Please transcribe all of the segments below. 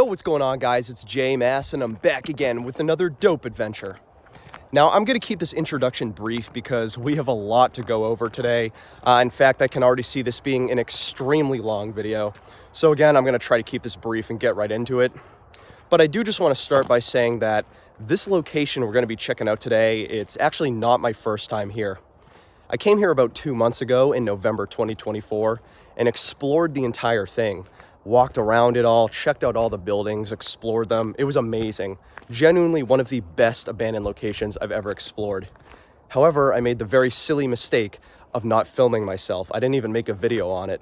what's going on, guys? It's J Mass, and I'm back again with another dope adventure. Now, I'm going to keep this introduction brief because we have a lot to go over today. In fact, I can already see this being an extremely long video. So again, I'm going to try to keep this brief and get right into it. But I do just want to start by saying that this location we're going to be checking out today, it's actually not my first time here. I came here about 2 months ago in November 2024 and explored the entire thing. Walked around it all, checked out all the buildings, explored them. It was amazing. Genuinely one of the best abandoned locations I've ever explored. However, I made the very silly mistake of not filming myself. I didn't even make a video on it.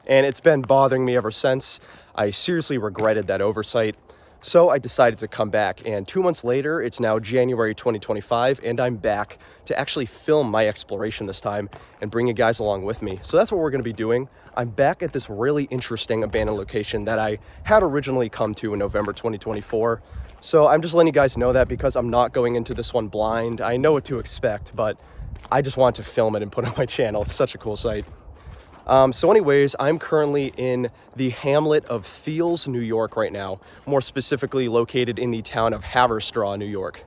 And it's been bothering me ever since. I seriously regretted that oversight. So I decided to come back, and 2 months later, it's now January 2025, and I'm back to actually film my exploration this time and bring you guys along with me. So that's what we're going to be doing. I'm back at this really interesting abandoned location that I had originally come to in November 2024. So I'm just letting you guys know that because I'm not going into this one blind. I know what to expect, but I just want to film it and put it on my channel. It's such a cool site. So anyways, I'm currently in the hamlet of Thiells, New York right now, more specifically located in the town of Haverstraw, New York.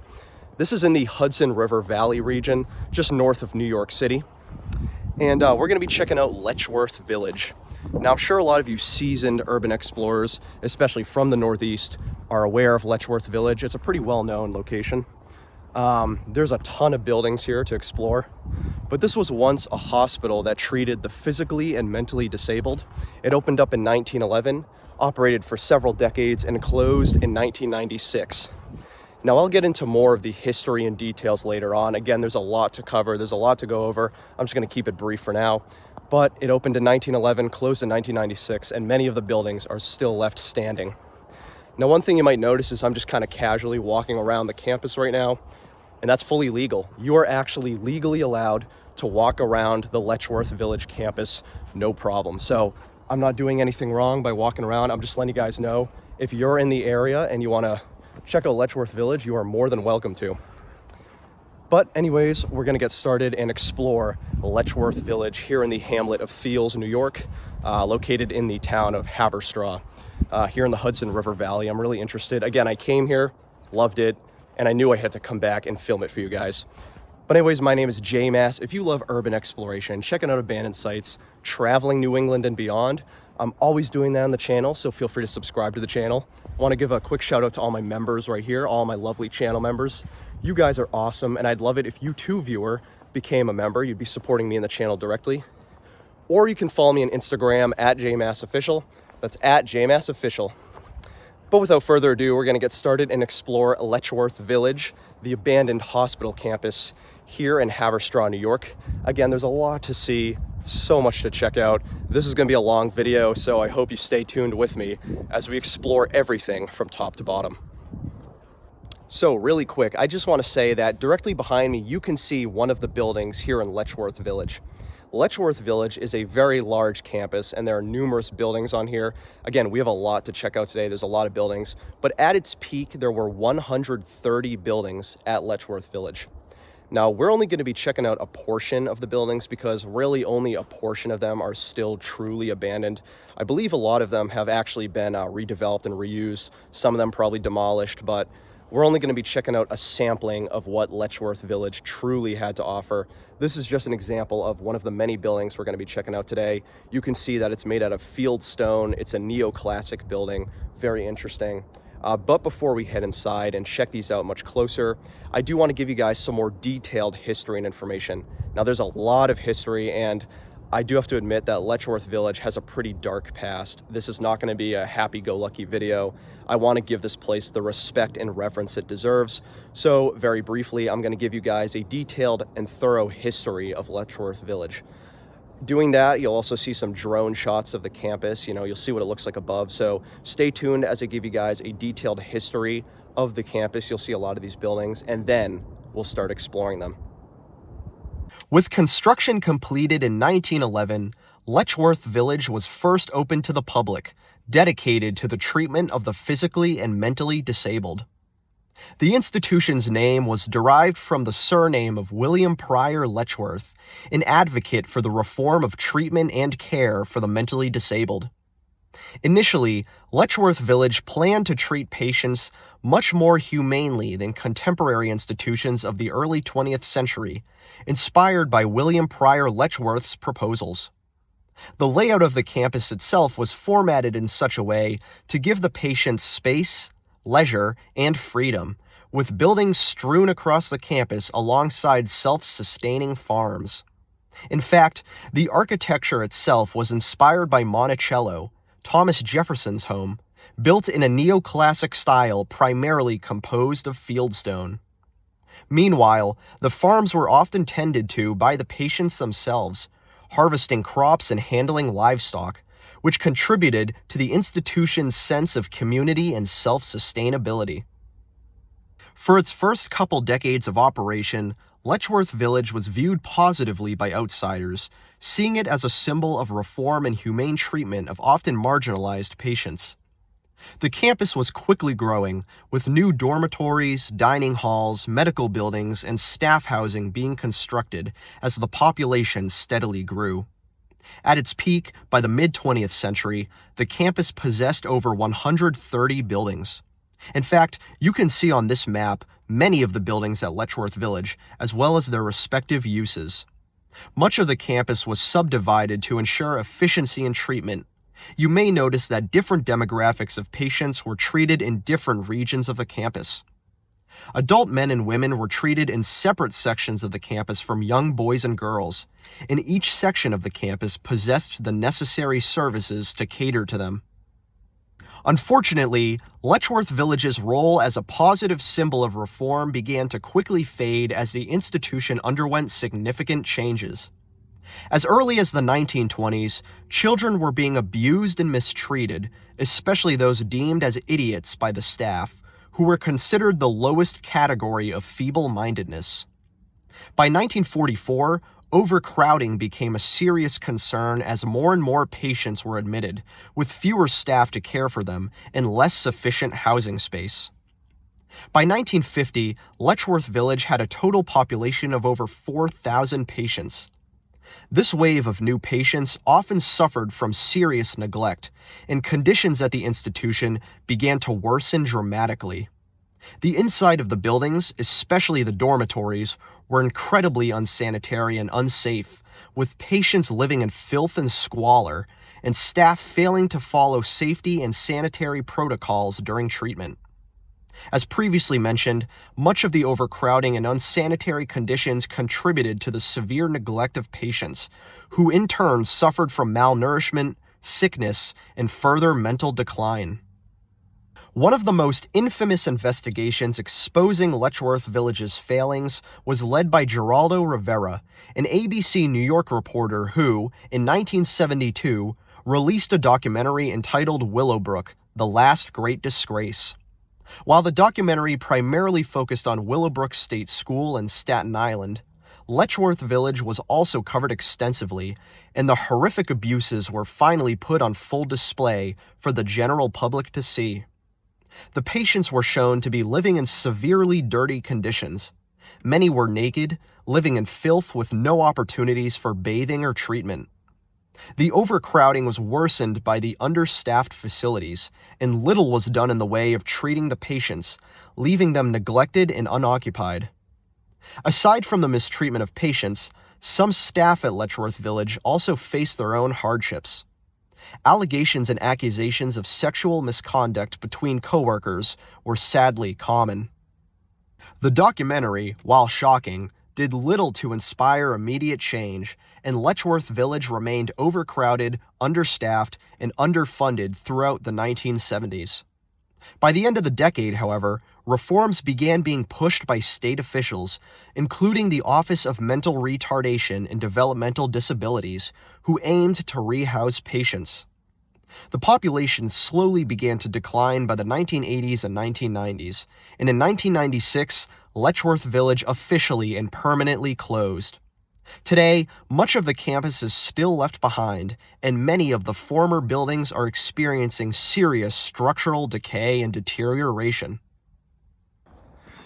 This is in the Hudson River Valley region, just north of New York City. And we're going to be checking out Letchworth Village. Now, I'm sure a lot of you seasoned urban explorers, especially from the Northeast, are aware of Letchworth Village. It's a pretty well-known location. There's a ton of buildings here to explore, but this was once a hospital that treated the physically and mentally disabled. It opened up in 1911, operated for several decades, and closed in 1996. Now, I'll get into more of the history and details later on. Again, there's a lot to cover. There's a lot to go over. I'm just going to keep it brief for now. But it opened in 1911, closed in 1996, and many of the buildings are still left standing. Now, one thing you might notice is I'm just kind of casually walking around the campus right now, and that's fully legal. You are actually legally allowed to walk around the Letchworth Village campus, no problem. So I'm not doing anything wrong by walking around. I'm just letting you guys know, if you're in the area and you want to check out Letchworth Village, you are more than welcome to. But anyways, we're going to get started and explore Letchworth Village here in the hamlet of Thiells, New York, located in the town of Haverstraw, here in the Hudson River Valley. I'm really interested. Again, I came here, loved it, and I knew I had to come back and film it for you guys. But anyways, my name is J Mass. If you love urban exploration, checking out abandoned sites, traveling New England and beyond, I'm always doing that on the channel, so feel free to subscribe to the channel. I want to give a quick shout out to all my members right here, all my lovely channel members. You guys are awesome, and I'd love it if you too, viewer, became a member. You'd be supporting me in the channel directly. Or you can follow me on Instagram at JMassOfficial. That's at JMassOfficial. But without further ado, we're going to get started and explore Letchworth Village, the abandoned hospital campus here in Haverstraw, New York. Again, there's a lot to see, so much to check out. This is going to be a long video, so I hope you stay tuned with me as we explore everything from top to bottom. So really quick, I just want to say that directly behind me, you can see one of the buildings here in Letchworth Village. Letchworth Village is a very large campus, and there are numerous buildings on here. Again, we have a lot to check out today. There's a lot of buildings, but at its peak, there were 130 buildings at Letchworth Village. Now, we're only going to be checking out a portion of the buildings because really only a portion of them are still truly abandoned. I believe a lot of them have actually been redeveloped and reused. Some of them probably demolished, but we're only going to be checking out a sampling of what Letchworth Village truly had to offer. This is just an example of one of the many buildings we're going to be checking out today. You can see that it's made out of fieldstone. It's a neoclassic building. Very interesting. But before we head inside and check these out much closer, I do want to give you guys some more detailed history and information. Now, there's a lot of history, and I do have to admit that Letchworth Village has a pretty dark past. This is not going to be a happy-go-lucky video. I want to give this place the respect and reverence it deserves. So very briefly, I'm going to give you guys a detailed and thorough history of Letchworth Village. Doing that, you'll also see some drone shots of the campus. You'll see what it looks like above. So stay tuned as I give you guys a detailed history of the campus. You'll see a lot of these buildings, and then we'll start exploring them. With construction completed in 1911, Letchworth Village was first opened to the public, dedicated to the treatment of the physically and mentally disabled. The institution's name was derived from the surname of William Pryor Letchworth, an advocate for the reform of treatment and care for the mentally disabled. Initially, Letchworth Village planned to treat patients much more humanely than contemporary institutions of the early 20th century, inspired by William Pryor Letchworth's proposals. The layout of the campus itself was formatted in such a way to give the patients space, leisure, and freedom, with buildings strewn across the campus alongside self-sustaining farms. In fact, the architecture itself was inspired by Monticello, Thomas Jefferson's home, built in a neoclassic style primarily composed of fieldstone. Meanwhile, the farms were often tended to by the patients themselves, harvesting crops and handling livestock, which contributed to the institution's sense of community and self-sustainability. For its first couple decades of operation, Letchworth Village was viewed positively by outsiders, seeing it as a symbol of reform and humane treatment of often marginalized patients. The campus was quickly growing, with new dormitories, dining halls, medical buildings, and staff housing being constructed as the population steadily grew. At its peak, by the mid-20th century, the campus possessed over 130 buildings. In fact, you can see on this map many of the buildings at Letchworth Village, as well as their respective uses. Much of the campus was subdivided to ensure efficiency in treatment. You may notice that different demographics of patients were treated in different regions of the campus. Adult men and women were treated in separate sections of the campus from young boys and girls, and each section of the campus possessed the necessary services to cater to them. Unfortunately, Letchworth Village's role as a positive symbol of reform began to quickly fade as the institution underwent significant changes. As early as the 1920s, children were being abused and mistreated, especially those deemed as idiots by the staff, who were considered the lowest category of feeble-mindedness. By 1944, overcrowding became a serious concern as more and more patients were admitted, with fewer staff to care for them and less sufficient housing space. By 1950, Letchworth Village had a total population of over 4,000 patients. This wave of new patients often suffered from serious neglect, and conditions at the institution began to worsen dramatically. The inside of the buildings, especially the dormitories, were incredibly unsanitary and unsafe, with patients living in filth and squalor, and staff failing to follow safety and sanitary protocols during treatment. As previously mentioned, much of the overcrowding and unsanitary conditions contributed to the severe neglect of patients, who in turn suffered from malnourishment, sickness, and further mental decline. One of the most infamous investigations exposing Letchworth Village's failings was led by Geraldo Rivera, an ABC New York reporter who, in 1972, released a documentary entitled Willowbrook: The Last Great Disgrace. While the documentary primarily focused on Willowbrook State School in Staten Island, Letchworth Village was also covered extensively, and the horrific abuses were finally put on full display for the general public to see. The patients were shown to be living in severely dirty conditions. Many were naked, living in filth with no opportunities for bathing or treatment. The overcrowding was worsened by the understaffed facilities, and little was done in the way of treating the patients, leaving them neglected and unoccupied. Aside from the mistreatment of patients, some staff at Letchworth Village also faced their own hardships. Allegations and accusations of sexual misconduct between coworkers were sadly common. The documentary, while shocking, did little to inspire immediate change, and Letchworth Village remained overcrowded, understaffed, and underfunded throughout the 1970s. By the end of the decade, however, reforms began being pushed by state officials, including the Office of Mental Retardation and Developmental Disabilities, who aimed to rehouse patients. The population slowly began to decline by the 1980s and 1990s, and in 1996, Letchworth Village officially and permanently closed. Today, much of the campus is still left behind, and many of the former buildings are experiencing serious structural decay and deterioration.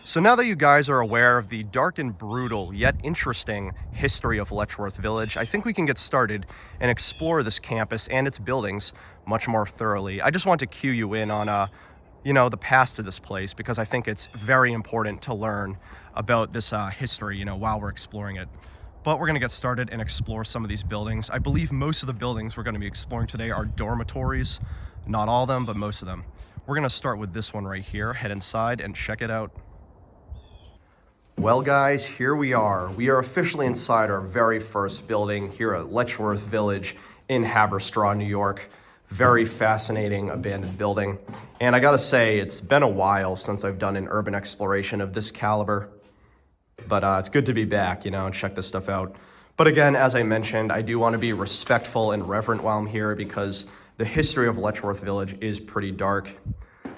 So now that you guys are aware of the dark and brutal yet interesting history of Letchworth Village, I think we can get started and explore this campus and its buildings much more thoroughly. I just want to cue you in on the past of this place, because I think it's very important to learn about this history, while we're exploring it. But we're going to get started and explore some of these buildings. I believe most of the buildings we're going to be exploring today are dormitories. Not all of them, but most of them. We're going to start with this one right here, head inside and check it out. Well guys, here we are. We are officially inside our very first building here at Letchworth Village in Haverstraw, New York. Very fascinating abandoned building. And I gotta say, it's been a while since I've done an urban exploration of this caliber. But it's good to be back, and check this stuff out. But again, as I mentioned, I do want to be respectful and reverent while I'm here, because the history of Letchworth Village is pretty dark.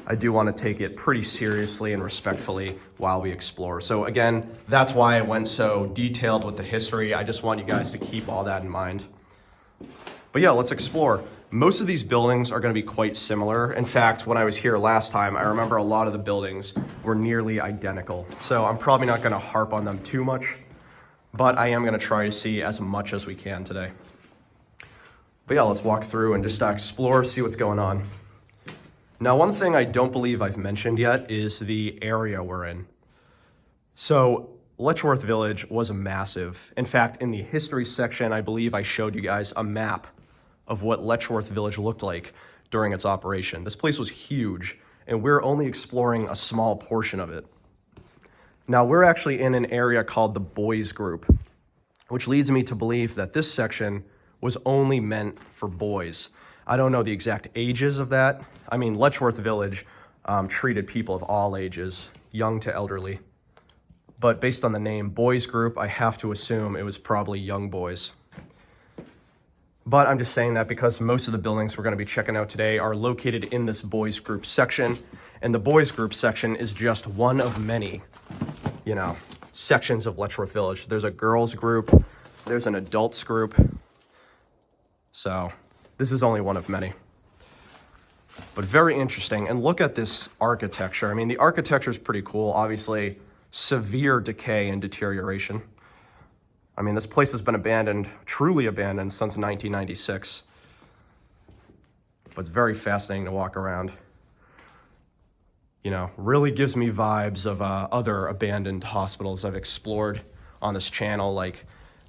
I do want to take it pretty seriously and respectfully while we explore. So again, that's why I went so detailed with the history. I just want you guys to keep all that in mind. But yeah, let's explore. Most of these buildings are going to be quite similar. In fact, when I was here last time, I remember a lot of the buildings were nearly identical. So I'm probably not going to harp on them too much, but I am going to try to see as much as we can today. But yeah, let's walk through and just explore, see what's going on. Now, one thing I don't believe I've mentioned yet is the area we're in. So Letchworth Village was massive. In fact, in the history section, I believe I showed you guys a map of what Letchworth Village looked like during its operation. This place was huge, and we're only exploring a small portion of it. Now, we're actually in an area called the Boys Group, which leads me to believe that this section was only meant for boys. I don't know the exact ages of that. I mean, Letchworth Village treated people of all ages, young to elderly. But based on the name Boys Group, I have to assume it was probably young boys. But I'm just saying that because most of the buildings we're going to be checking out today are located in this Boys Group section. And the Boys Group section is just one of many, sections of Letchworth Village. There's a girls group, there's an adults group. So this is only one of many. But very interesting. And look at this architecture. I mean, the architecture is pretty cool. Obviously, severe decay and deterioration. I mean, this place has been abandoned, truly abandoned, since 1996. But it's very fascinating to walk around. Really gives me vibes of other abandoned hospitals I've explored on this channel, like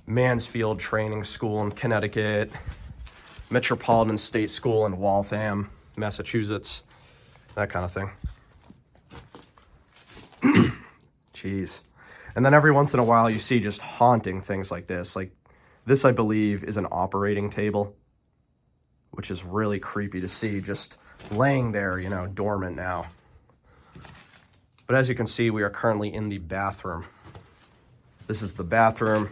Mansfield Training School in Connecticut, Metropolitan State School in Waltham, Massachusetts, that kind of thing. Jeez. And then every once in a while you see just haunting things like this. Like this, I believe, is an operating table, which is really creepy to see, just laying there, dormant now. But as you can see, we are currently in the bathroom. This is the bathroom,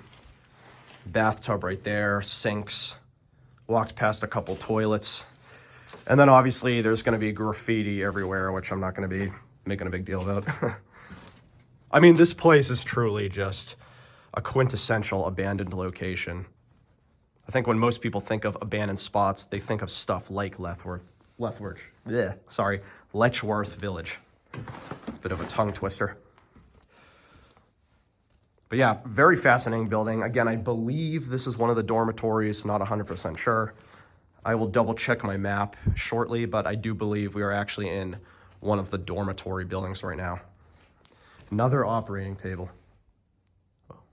bathtub right there, sinks. Walked past a couple toilets. And then obviously there's going to be graffiti everywhere, which I'm not going to be making a big deal about. I mean, this place is truly just a quintessential abandoned location. I think when most people think of abandoned spots, they think of stuff like Letchworth Village. It's a bit of a tongue twister. But yeah, very fascinating building. Again, I believe this is one of the dormitories, not 100% sure. I will double check my map shortly, but I do believe we are actually in one of the dormitory buildings right now. Another operating table.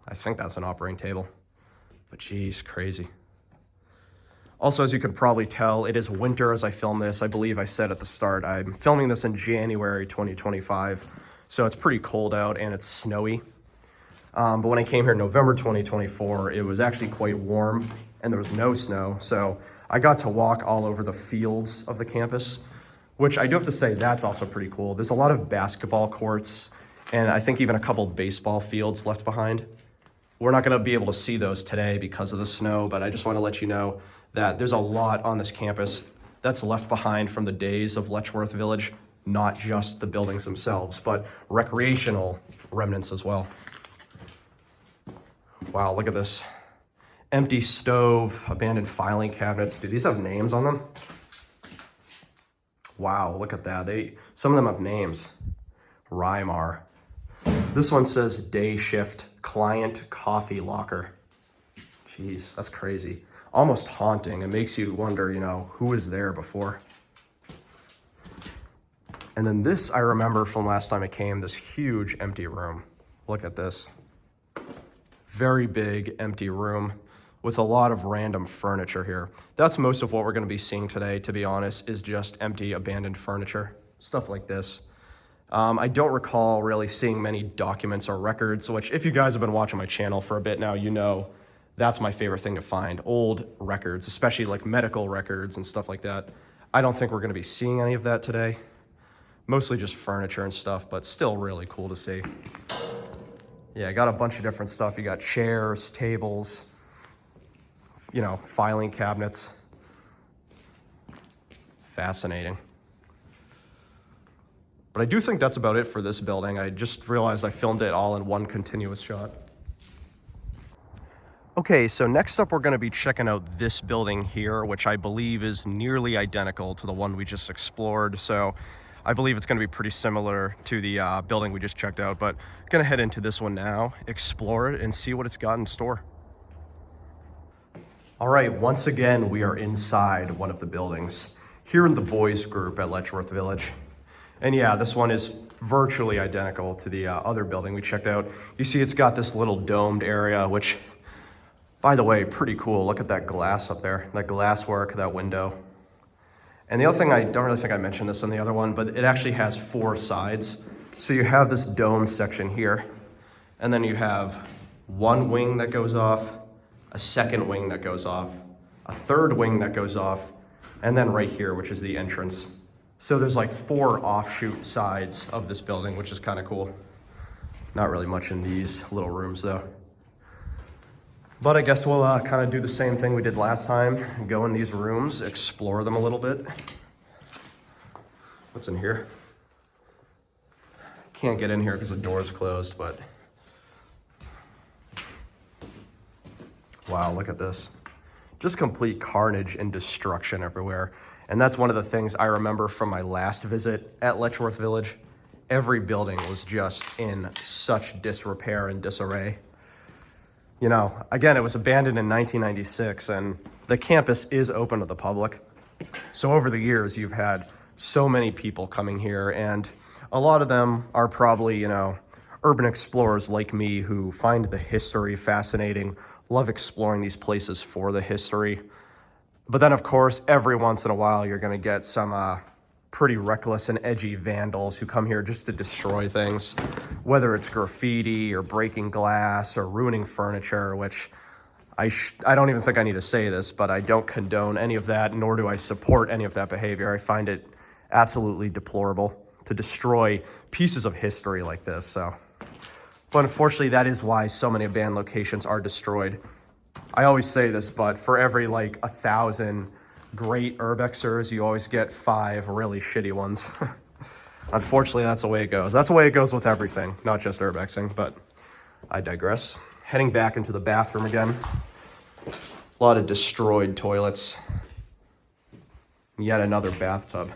I think that's an operating table, but geez, crazy. Also, as you could probably tell, it is winter as I film this. I believe I said at the start, I'm filming this in January 2025, so it's pretty cold out and it's snowy. But when I came here in November 2024, it was actually quite warm and there was no snow. So I got to walk all over the fields of the campus, which I do have to say, that's also pretty cool. There's a lot of basketball courts and I think even a couple baseball fields left behind. We're not going to be able to see those today because of the snow, but I just want to let you know that there's a lot on this campus that's left behind from the days of Letchworth Village, not just the buildings themselves, but recreational remnants as well. Wow, look at this. Empty stove, abandoned filing cabinets. Do these have names on them? Wow, look at that. Some of them have names. Rymar. This one says day shift client coffee locker. Jeez, that's crazy. Almost haunting. It makes you wonder, you know, who was there before. And then this, I remember from last time I came, this huge empty room. Look at this. Very big empty room with a lot of random furniture here. That's most of what we're going to be seeing today, to be honest, is just empty, abandoned furniture. Stuff like this. I don't recall really seeing many documents or records, which if you guys have been watching my channel for a bit now, you know that's my favorite thing to find. Old records, especially like medical records and stuff like that. I don't think we're going to be seeing any of that today. Mostly just furniture and stuff, but still really cool to see. Yeah, I got a bunch of different stuff. You got chairs, tables, you know, filing cabinets. Fascinating. But I do think that's about it for this building. I just realized I filmed it all in one continuous shot. Okay, so next up we're going to be checking out this building here, which I believe is nearly identical to the one we just explored. So I believe it's going to be pretty similar to the building we just checked out, but I'm going to head into this one now, explore it, and see what it's got in store. All right, once again, we are inside one of the buildings here in the boys group at Letchworth Village. And yeah, this one is virtually identical to the other building we checked out. You see it's got this little domed area, which, by the way, pretty cool. Look at that glass up there, that glass work, that window. And the other thing, I don't really think I mentioned this on the other one, but it actually has 4 sides. So you have this dome section here, and then you have one wing that goes off, a second wing that goes off, a third wing that goes off, and then right here, which is the entrance. So there's like 4 offshoot sides of this building, which is kind of cool. Not really much in these little rooms though. But I guess we'll kind of do the same thing we did last time. Go in these rooms, explore them a little bit. What's in here? Can't get in here because the door's closed, but wow, look at this. Just complete carnage and destruction everywhere. And that's one of the things I remember from my last visit at Letchworth Village. Every building was just in such disrepair and disarray. You know, again, it was abandoned in 1996, and the campus is open to the public. So over the years, you've had so many people coming here, and a lot of them are probably, you know, urban explorers like me who find the history fascinating, love exploring these places for the history. But then, of course, every once in a while, you're going to get some pretty reckless and edgy vandals who come here just to destroy things, whether it's graffiti or breaking glass or ruining furniture, which I don't even think I need to say this, but I don't condone any of that, nor do I support any of that behavior. I find it absolutely deplorable to destroy pieces of history like this. So, but unfortunately, that is why so many abandoned locations are destroyed. I always say this, but for every like 1,000 great urbexers, you always get 5 really shitty ones. Unfortunately, that's the way it goes. That's the way it goes with everything, not just urbexing, but I digress. Heading back into the bathroom again. A lot of destroyed toilets. Yet another bathtub.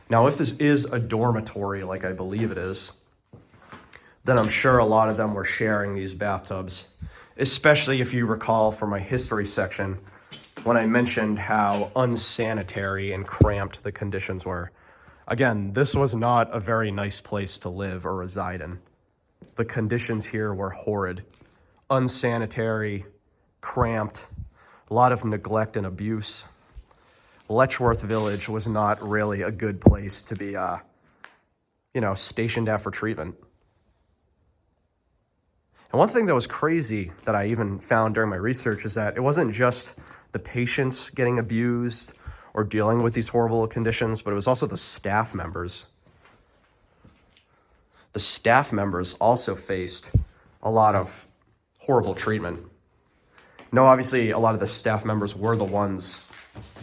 Now, if this is a dormitory, like I believe it is, then I'm sure a lot of them were sharing these bathtubs. Especially if you recall from my history section, when I mentioned how unsanitary and cramped the conditions were. Again, this was not a very nice place to live or reside in. The conditions here were horrid. Unsanitary, cramped, a lot of neglect and abuse. Letchworth Village was not really a good place to be, stationed at for treatment. And one thing that was crazy that I even found during my research is that it wasn't just the patients getting abused or dealing with these horrible conditions, but it was also the staff members. The staff members also faced a lot of horrible treatment. No, obviously, a lot of the staff members were the ones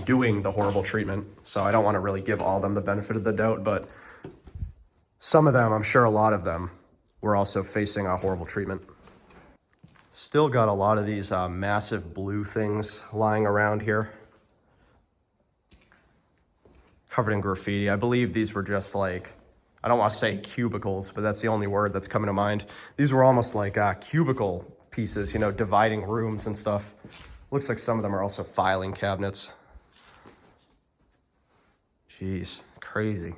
doing the horrible treatment, so I don't want to really give all of them the benefit of the doubt, but some of them, I'm sure a lot of them, were also facing a horrible treatment. Still got a lot of these massive blue things lying around here. Covered in graffiti. I believe these were just like, I don't want to say cubicles, but that's the only word that's coming to mind. These were almost like cubicle pieces, you know, dividing rooms and stuff. Looks like some of them are also filing cabinets. Jeez, crazy.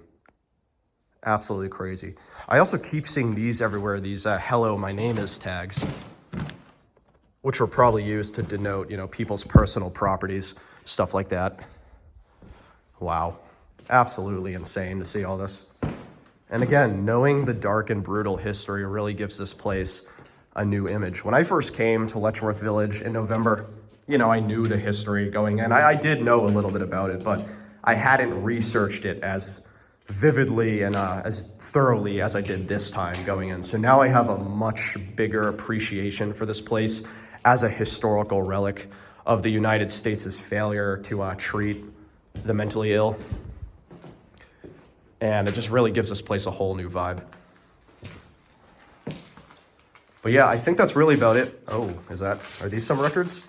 Absolutely crazy. I also keep seeing these everywhere, these hello, my name is tags, which were probably used to denote, you know, people's personal properties, stuff like that. Wow. Absolutely insane to see all this. And again, knowing the dark and brutal history really gives this place a new image. When I first came to Letchworth Village in November, you know, I knew the history going in. I did know a little bit about it, but I hadn't researched it as vividly and as thoroughly as I did this time going in. So now I have a much bigger appreciation for this place as a historical relic of the United States' failure to treat the mentally ill. And it just really gives this place a whole new vibe. But yeah, I think that's really about it. Oh, are these some records?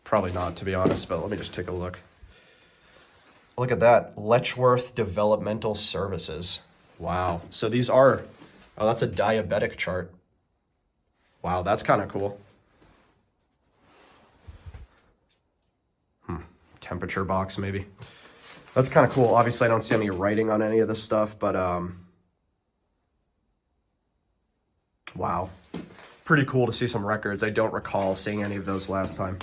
Probably not, to be honest, but let me just take a look. Look at that, Letchworth Developmental Services. Wow, so these are, oh, that's a diabetic chart. Wow, that's kind of cool. Temperature box, maybe. That's kind of cool. Obviously, I don't see any writing on any of this stuff, but wow. Pretty cool to see some records. I don't recall seeing any of those last time.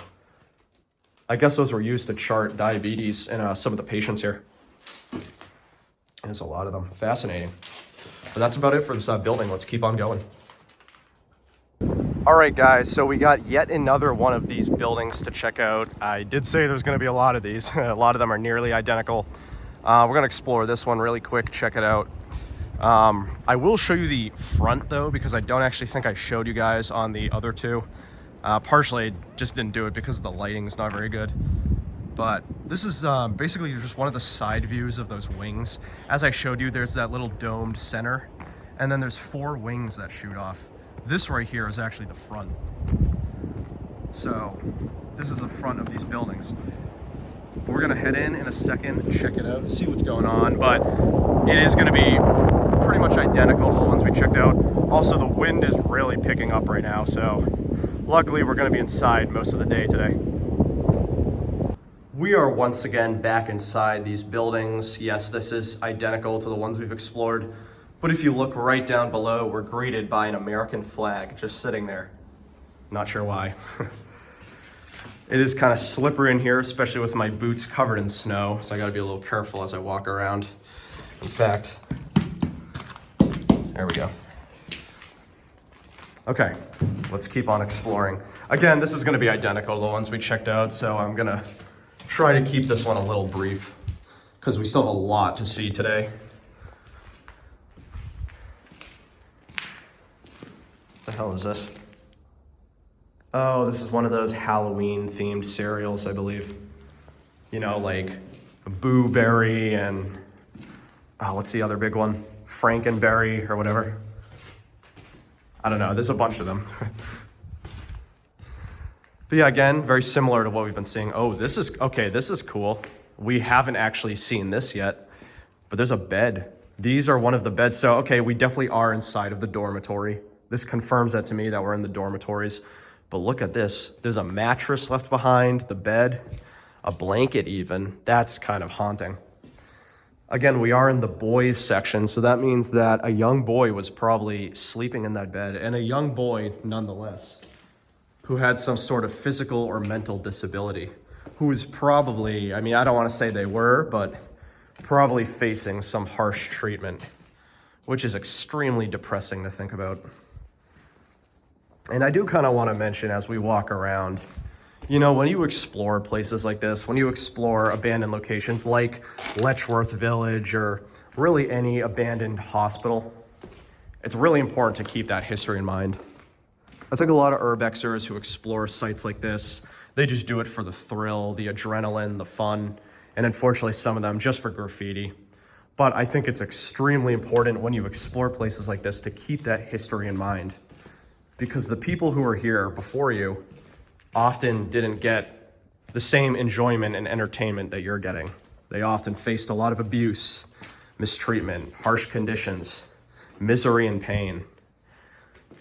I guess those were used to chart diabetes in some of the patients here. There's a lot of them. Fascinating. But that's about it for this building. Let's keep on going. All right, guys, so we got yet another one of these buildings to check out. I did say there's going to be a lot of these. A lot of them are nearly identical. We're going to explore this one really quick, check it out. I will show you the front, though, because I don't actually think I showed you guys on the other two. Partially, I just didn't do it because the lighting's not very good. But this is basically just one of the side views of those wings. As I showed you, there's that little domed center, and then there's 4 wings that shoot off. This right here is actually the front. So this is the front of these buildings. We're gonna head in a second, check it out, see what's going on, but it is gonna be pretty much identical to the ones we checked out. Also, the wind is really picking up right now, so luckily we're gonna be inside most of the day today. We are once again back inside these buildings. Yes, this is identical to the ones we've explored. But if you look right down below, we're greeted by an American flag just sitting there. Not sure why. It is kind of slippery in here, especially with my boots covered in snow, so I gotta be a little careful as I walk around. In fact, there we go. Okay, let's keep on exploring. Again, this is gonna be identical to the ones we checked out, so I'm gonna try to keep this one a little brief because we still have a lot to see today. What the hell is this? Oh, this is one of those Halloween themed cereals, I believe. You know, like Boo Berry and, oh, what's the other big one? Frankenberry or whatever. I don't know, there's a bunch of them. But yeah, again, very similar to what we've been seeing. Oh, this is, okay, this is cool. We haven't actually seen this yet, but there's a bed. These are one of the beds. So, okay, we definitely are inside of the dormitory. This confirms that to me that we're in the dormitories. But look at this. There's a mattress left behind, the bed, a blanket even. That's kind of haunting. Again, we are in the boys section, so that means that a young boy was probably sleeping in that bed, and a young boy nonetheless, who had some sort of physical or mental disability, who was probably, I mean, I don't want to say they were, but probably facing some harsh treatment, which is extremely depressing to think about. And I do kind of want to mention as we walk around, you know, when you explore places like this, when you explore abandoned locations like Letchworth Village or really any abandoned hospital, it's really important to keep that history in mind. I think a lot of urbexers who explore sites like this, they just do it for the thrill, the adrenaline, the fun, and unfortunately some of them just for graffiti. But I think it's extremely important when you explore places like this to keep that history in mind, because the people who were here before you often didn't get the same enjoyment and entertainment that you're getting. They often faced a lot of abuse, mistreatment, harsh conditions, misery and pain.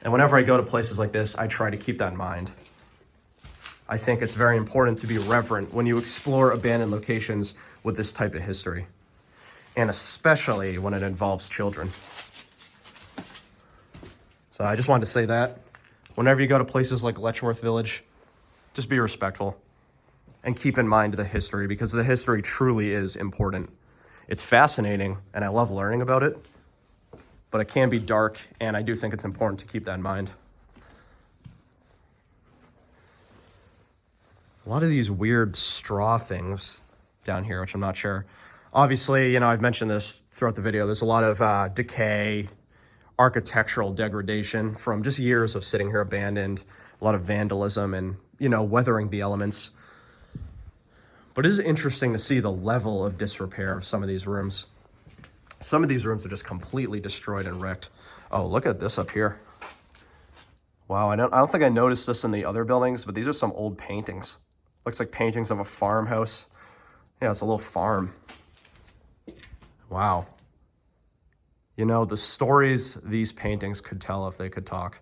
And whenever I go to places like this, I try to keep that in mind. I think it's very important to be reverent when you explore abandoned locations with this type of history, and especially when it involves children. So I just wanted to say that. Whenever you go to places like Letchworth Village, just be respectful and keep in mind the history, because the history truly is important. It's fascinating and I love learning about it, but it can be dark, and I do think it's important to keep that in mind. A lot of these weird straw things down here, which I'm not sure. Obviously, I've mentioned this throughout the video. There's a lot of decay, architectural degradation from just years of sitting here abandoned, a lot of vandalism and, weathering the elements. But it is interesting to see the level of disrepair of some of these rooms. Some of these rooms are just completely destroyed and wrecked. Oh, look at this up here. Wow, I don't think I noticed this in the other buildings, but these are some old paintings. Looks like paintings of a farmhouse. Yeah, it's a little farm. Wow. The stories these paintings could tell if they could talk.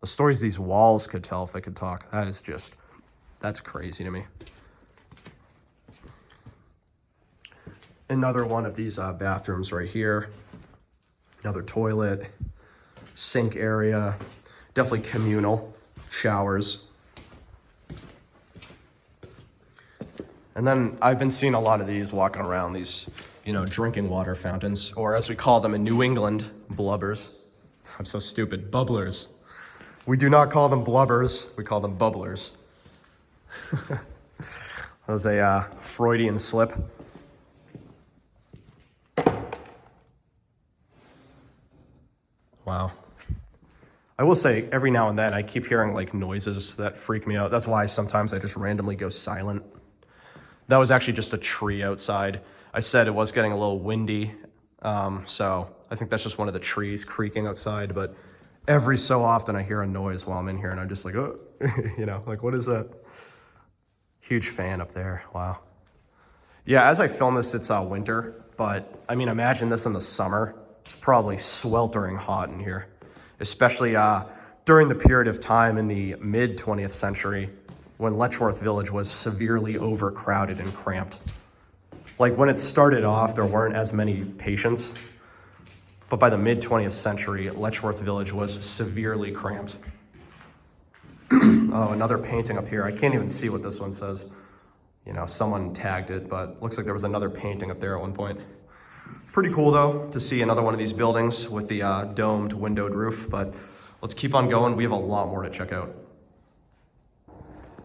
The stories these walls could tell if they could talk. That's crazy to me. Another one of these bathrooms right here. Another toilet, sink area, definitely communal, showers. And then I've been seeing a lot of these walking around, these, drinking water fountains, or as we call them in New England, blubbers. I'm so stupid, bubblers. We do not call them blubbers, we call them bubblers. That was a Freudian slip. Wow. I will say every now and then I keep hearing like noises that freak me out. That's why sometimes I just randomly go silent. That was actually just a tree outside. I said it was getting a little windy, so I think that's just one of the trees creaking outside, but every so often I hear a noise while I'm in here and I'm just like, oh, like what is that? Huge fan up there, wow. Yeah, as I film this, it's winter, but imagine this in the summer. It's probably sweltering hot in here, especially during the period of time in the mid-20th century when Letchworth Village was severely overcrowded and cramped. Like when it started off, there weren't as many patients, but by the mid-20th century, Letchworth Village was severely cramped. Oh, another painting up here. I can't even see what this one says. Someone tagged it, but looks like there was another painting up there at one point. Pretty cool though, to see another one of these buildings with the domed windowed roof, but let's keep on going. We have a lot more to check out.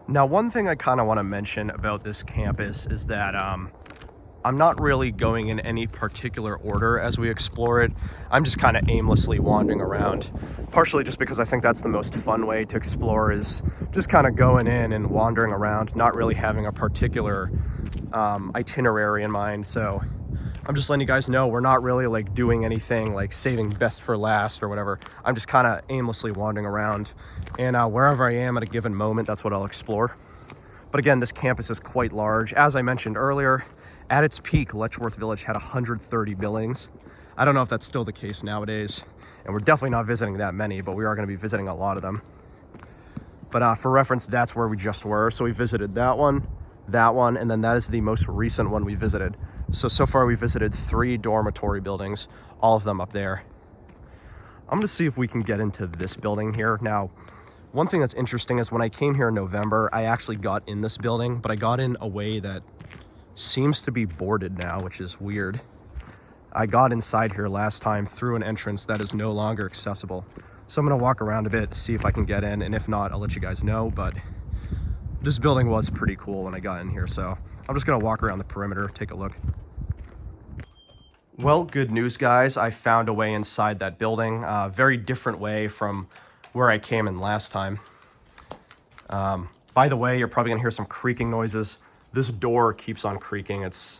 Now, one thing I kind of want to mention about this campus is that I'm not really going in any particular order as we explore it. I'm just kind of aimlessly wandering around, partially just because I think that's the most fun way to explore, is just kind of going in and wandering around, not really having a particular itinerary in mind. So I'm just letting you guys know we're not really like doing anything like saving best for last or whatever. I'm just kind of aimlessly wandering around, and wherever I am at a given moment, that's what I'll explore. But again, this campus is quite large. As I mentioned earlier, at its peak, Letchworth Village had 130 buildings. I don't know if that's still the case nowadays, and we're definitely not visiting that many, but we are going to be visiting a lot of them. But for reference, that's where we just were. So we visited that one, and then that is the most recent one we visited. So far we visited 3 dormitory buildings, all of them up there. I'm gonna see if we can get into this building here. Now, one thing that's interesting is when I came here in November, I actually got in this building, but I got in a way that seems to be boarded now, which is weird. I got inside here last time through an entrance that is no longer accessible. So I'm gonna walk around a bit, see if I can get in, and if not, I'll let you guys know. But this building was pretty cool when I got in here, so I'm just gonna walk around the perimeter, take a look. Well, good news, guys. I found a way inside that building. Very different way from where I came in last time. By the way, you're probably gonna hear some creaking noises. This door keeps on creaking. It's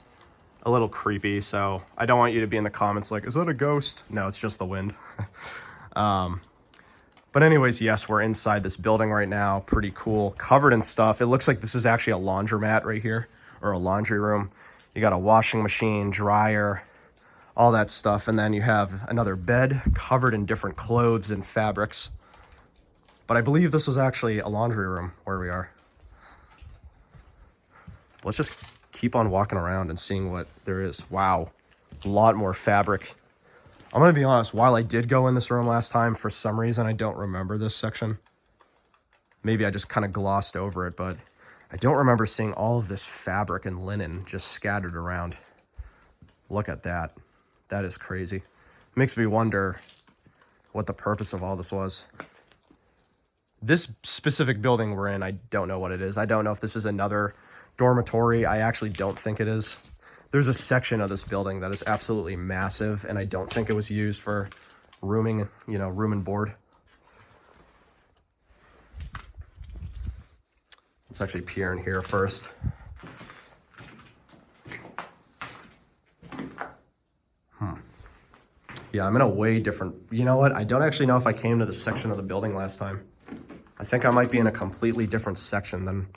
a little creepy, so I don't want you to be in the comments like, is that a ghost? No, it's just the wind. But anyways, yes, we're inside this building right now. Pretty cool, covered in stuff. It looks like this is actually a laundromat right here, or a laundry room. You got a washing machine, dryer, all that stuff. And then you have another bed covered in different clothes and fabrics. But I believe this was actually a laundry room where we are. Let's just keep on walking around and seeing what there is. Wow, a lot more fabric. I'm gonna be honest, while I did go in this room last time, for some reason I don't remember this section. Maybe I just kind of glossed over it, but I don't remember seeing all of this fabric and linen just scattered around. Look at that. That is crazy. Makes me wonder what the purpose of all this was. This specific building we're in, I don't know what it is. I don't know if this is another dormitory. I actually don't think it is. There's a section of this building that is absolutely massive, and I don't think it was used for rooming, you know, room and board. Let's actually peer in here first. Yeah, I'm in a way different... You know what? I don't actually know if I came to this section of the building last time. I think I might be in a completely different section than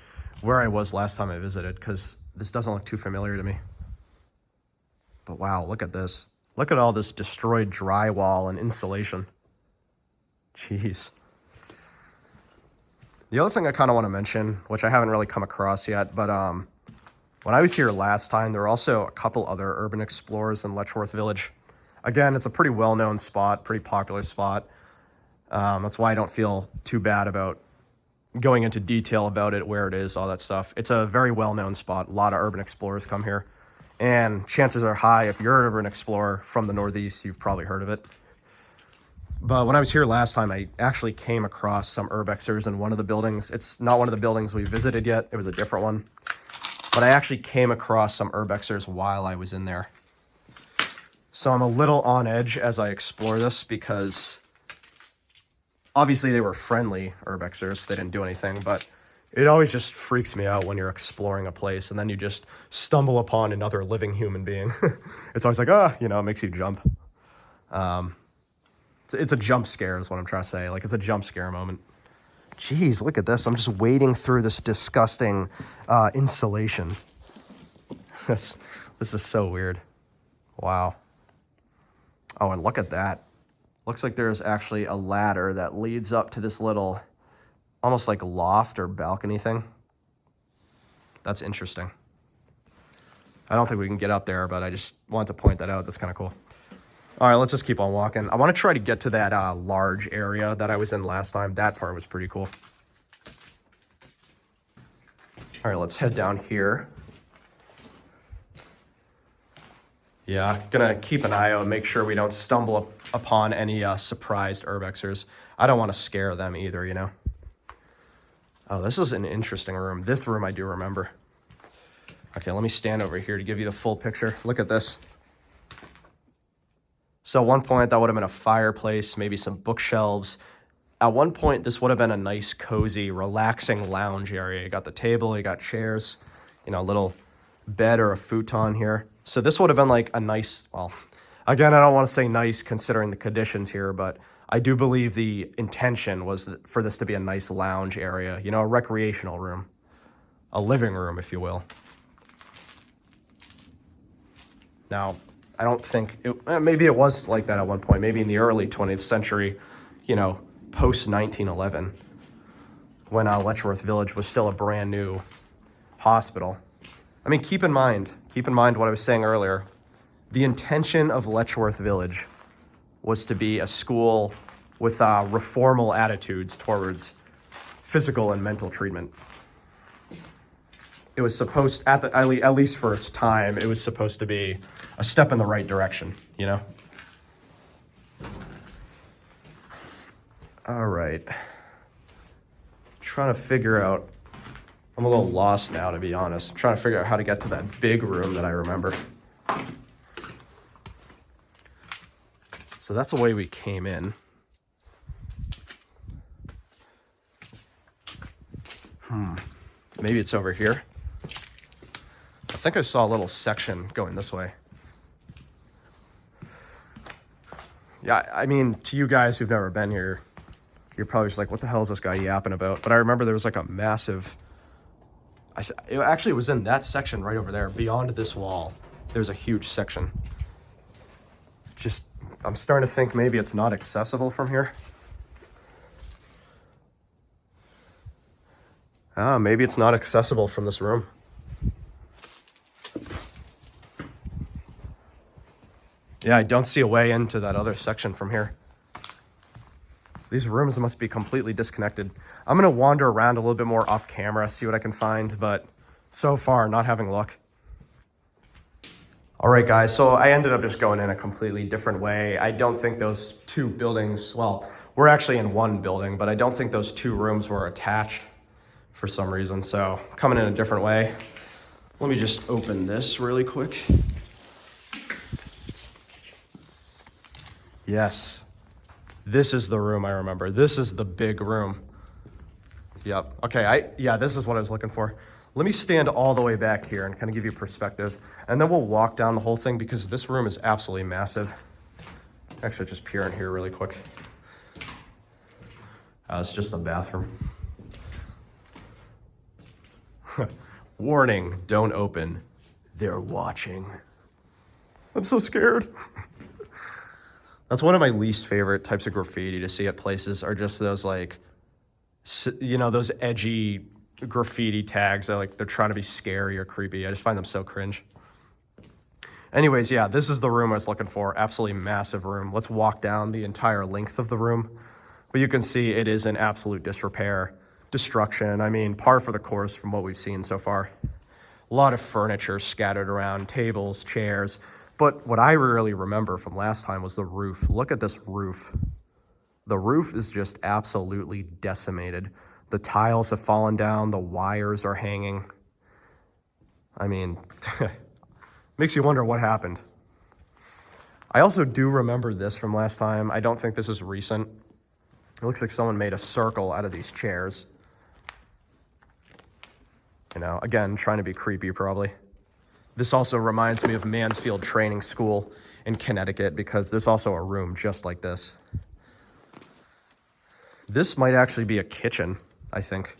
where I was last time I visited, because this doesn't look too familiar to me. But wow, look at this. Look at all this destroyed drywall and insulation. Jeez. The other thing I kind of want to mention, which I haven't really come across yet, but when I was here last time, there were also a couple other urban explorers in Letchworth Village. Again, it's a pretty well-known spot, pretty popular spot. That's why I don't feel too bad about going into detail about it, where it is, all that stuff. It's a very well-known spot. A lot of urban explorers come here. And chances are high, if you're an urban explorer from the Northeast, you've probably heard of it. But when I was here last time, I actually came across some urbexers in one of the buildings. It's not one of the buildings we visited yet. It was a different one. But I actually came across some urbexers while I was in there. So I'm a little on edge as I explore this, because obviously they were friendly urbexers. They didn't do anything, but it always just freaks me out when you're exploring a place and then you just stumble upon another living human being. It's always like, you know, it makes you jump. It's a jump scare is what I'm trying to say. Like, it's a jump scare moment. Jeez, look at this. I'm just wading through this disgusting insulation. This is so weird. Wow. Oh, and look at that. Looks like there's actually a ladder that leads up to this little, almost like loft or balcony thing. That's interesting. I don't think we can get up there, but I just wanted to point that out. That's kind of cool. All right, let's just keep on walking. I want to try to get to that large area that I was in last time. That part was pretty cool. All right, let's head down here. Yeah, gonna keep an eye out and make sure we don't stumble upon any surprised urbexers. I don't want to scare them either, you know. Oh, this is an interesting room. This room I do remember. Okay, let me stand over here to give you the full picture. Look at this. So at one point, that would have been a fireplace, maybe some bookshelves. At one point, this would have been a nice, cozy, relaxing lounge area. You got the table, you got chairs, you know, a little bed or a futon here. So this would have been like a nice, well, again, I don't want to say nice considering the conditions here, but I do believe the intention was for this to be a nice lounge area, you know, a recreational room, a living room, if you will. Now, I don't think, maybe it was like that at one point, maybe in the early 20th century, you know, post-1911, when Letchworth Village was still a brand new hospital. I mean, keep in mind what I was saying earlier. The intention of Letchworth Village was to be a school with reformal attitudes towards physical and mental treatment. It was supposed, at least for its time, it was supposed to be a step in the right direction, you know? All right. Trying to figure out, I'm a little lost now, to be honest. I'm trying to figure out how to get to that big room that I remember. So that's the way we came in. Maybe it's over here. I think I saw a little section going this way. Yeah, I mean, to you guys who've never been here, you're probably just like, what the hell is this guy yapping about? But I remember there was like a massive, it actually was in that section right over there. Beyond this wall, there's a huge section. I'm starting to think maybe it's not accessible from here. Maybe it's not accessible from this room. Yeah, I don't see a way into that other section from here. These rooms must be completely disconnected. I'm gonna wander around a little bit more off camera, see what I can find, but so far, not having luck. All right, guys, so I ended up just going in a completely different way. I don't think those two buildings, well, we're actually in one building, but I don't think those two rooms were attached for some reason. So coming in a different way. Let me just open this really quick. Yes, this is the room I remember. This is the big room. Yep, okay, yeah, this is what I was looking for. Let me stand all the way back here and kind of give you perspective, and then we'll walk down the whole thing because this room is absolutely massive. Actually, just peer in here really quick. It's just the bathroom. Warning, don't open. They're watching. I'm so scared. That's one of my least favorite types of graffiti to see at places, are just those like, you know, those edgy graffiti tags that like they're trying to be scary or creepy. I just find them so cringe. Anyways, yeah, this is the room I was looking for. Absolutely massive room. Let's walk down the entire length of the room. But you can see it is in absolute disrepair. Destruction, I mean, par for the course from what we've seen so far. A lot of furniture scattered around, tables, chairs. But what I really remember from last time was the roof. Look at this roof. The roof is just absolutely decimated. The tiles have fallen down, the wires are hanging. I mean, makes you wonder what happened. I also do remember this from last time. I don't think this is recent. It looks like someone made a circle out of these chairs. You know, again, trying to be creepy probably. This also reminds me of Mansfield Training School in Connecticut because there's also a room just like this. This might actually be a kitchen, I think.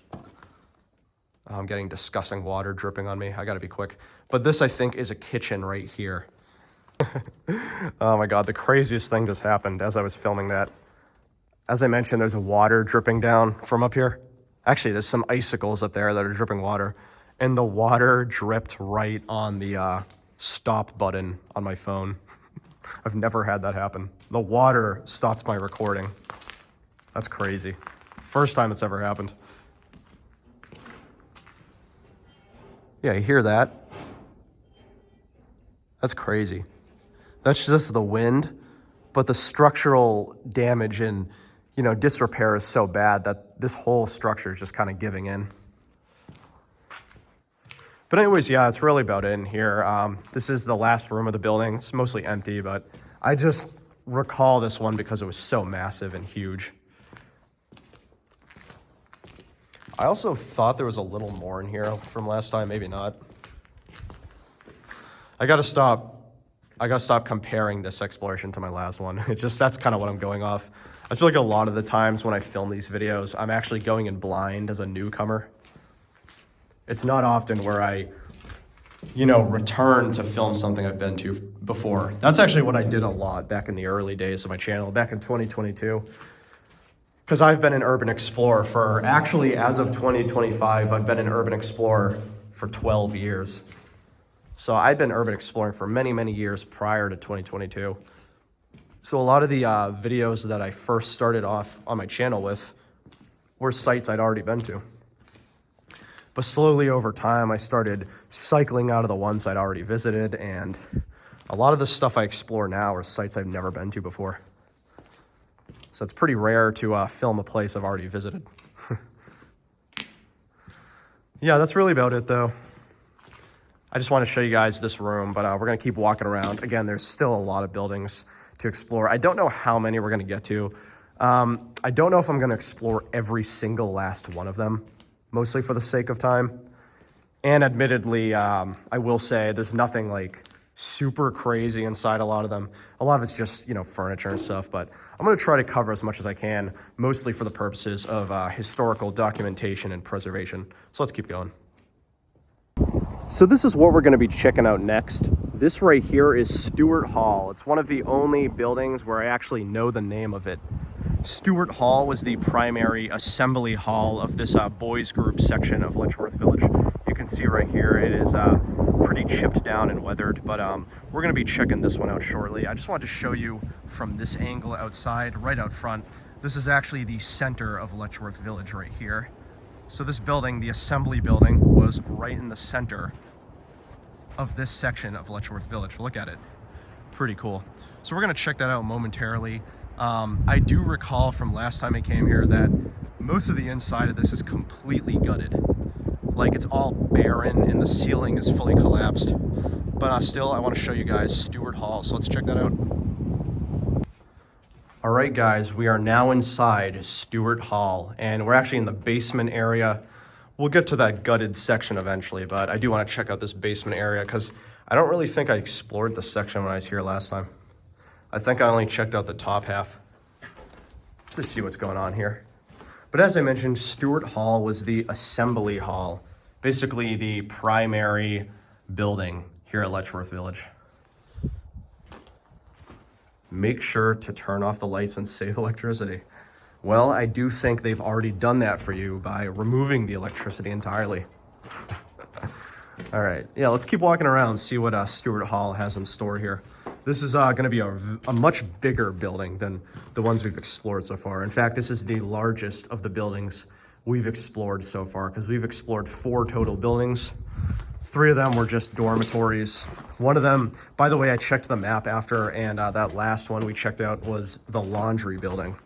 I'm getting disgusting water dripping on me. I gotta be quick. But this, I think, is a kitchen right here. Oh my God, the craziest thing just happened as I was filming that. As I mentioned, there's water dripping down from up here. Actually, there's some icicles up there that are dripping water. And the water dripped right on the stop button on my phone. I've never had that happen. The water stopped my recording. That's crazy. First time it's ever happened. Yeah, you hear that? That's crazy. That's just the wind, but the structural damage and, you know, disrepair is so bad that this whole structure is just kind of giving in. But anyways, yeah, that's really about it in here. This is the last room of the building. It's mostly empty, but I just recall this one because it was so massive and huge. I also thought there was a little more in here from last time, maybe not. I gotta stop comparing this exploration to my last one. That's kind of what I'm going off. I feel like a lot of the times when I film these videos, I'm actually going in blind as a newcomer. It's not often where I, you know, return to film something I've been to before. That's actually what I did a lot back in the early days of my channel, back in 2022. Because I've been an urban explorer for, actually as of 2025, I've been an urban explorer for 12 years. So I've been urban exploring for many, many years prior to 2022. So a lot of the videos that I first started off on my channel with were sites I'd already been to. But slowly over time, I started cycling out of the ones I'd already visited, and a lot of the stuff I explore now are sites I've never been to before. So it's pretty rare to film a place I've already visited. Yeah, that's really about it though. I just want to show you guys this room, but we're going to keep walking around. Again, there's still a lot of buildings to explore. I don't know how many we're going to get to. I don't know if I'm going to explore every single last one of them, mostly for the sake of time. And admittedly, I will say there's nothing like super crazy inside a lot of them. A lot of it's just, you know, furniture and stuff, but I'm going to try to cover as much as I can, mostly for the purposes of historical documentation and preservation. So let's keep going. So this is what we're going to be checking out next. This right here is Stewart Hall. It's one of the only buildings where I actually know the name of it. Stewart Hall was the primary assembly hall of this boys group section of Letchworth Village. You can see right here it is pretty chipped down and weathered, but we're going to be checking this one out shortly. I just wanted to show you from this angle outside, right out front. This is actually the center of Letchworth Village right here. So this building, the assembly building, was right in the center of this section of Letchworth Village. Look at it. Pretty cool. So we're going to check that out momentarily. I do recall from last time I came here that most of the inside of this is completely gutted. Like, it's all barren and the ceiling is fully collapsed. But still, I want to show you guys Stewart Hall. So let's check that out. All right, guys, we are now inside Stewart Hall, and we're actually in the basement area. We'll get to that gutted section eventually, but I do want to check out this basement area because I don't really think I explored this section when I was here last time. I think I only checked out the top half to see what's going on here. But as I mentioned, Stewart Hall was the assembly hall, basically the primary building here at Letchworth Village. Make sure to turn off the lights and save electricity. Well, I do think they've already done that for you by removing the electricity entirely. All right, yeah, let's keep walking around and see what Stewart Hall has in store here. This is going to be a much bigger building than the ones we've explored so far. In fact, this is the largest of the buildings we've explored so far because we've explored 4 total buildings. 3 of them were just dormitories. One of them, by the way, I checked the map after, and that last one we checked out was the laundry building,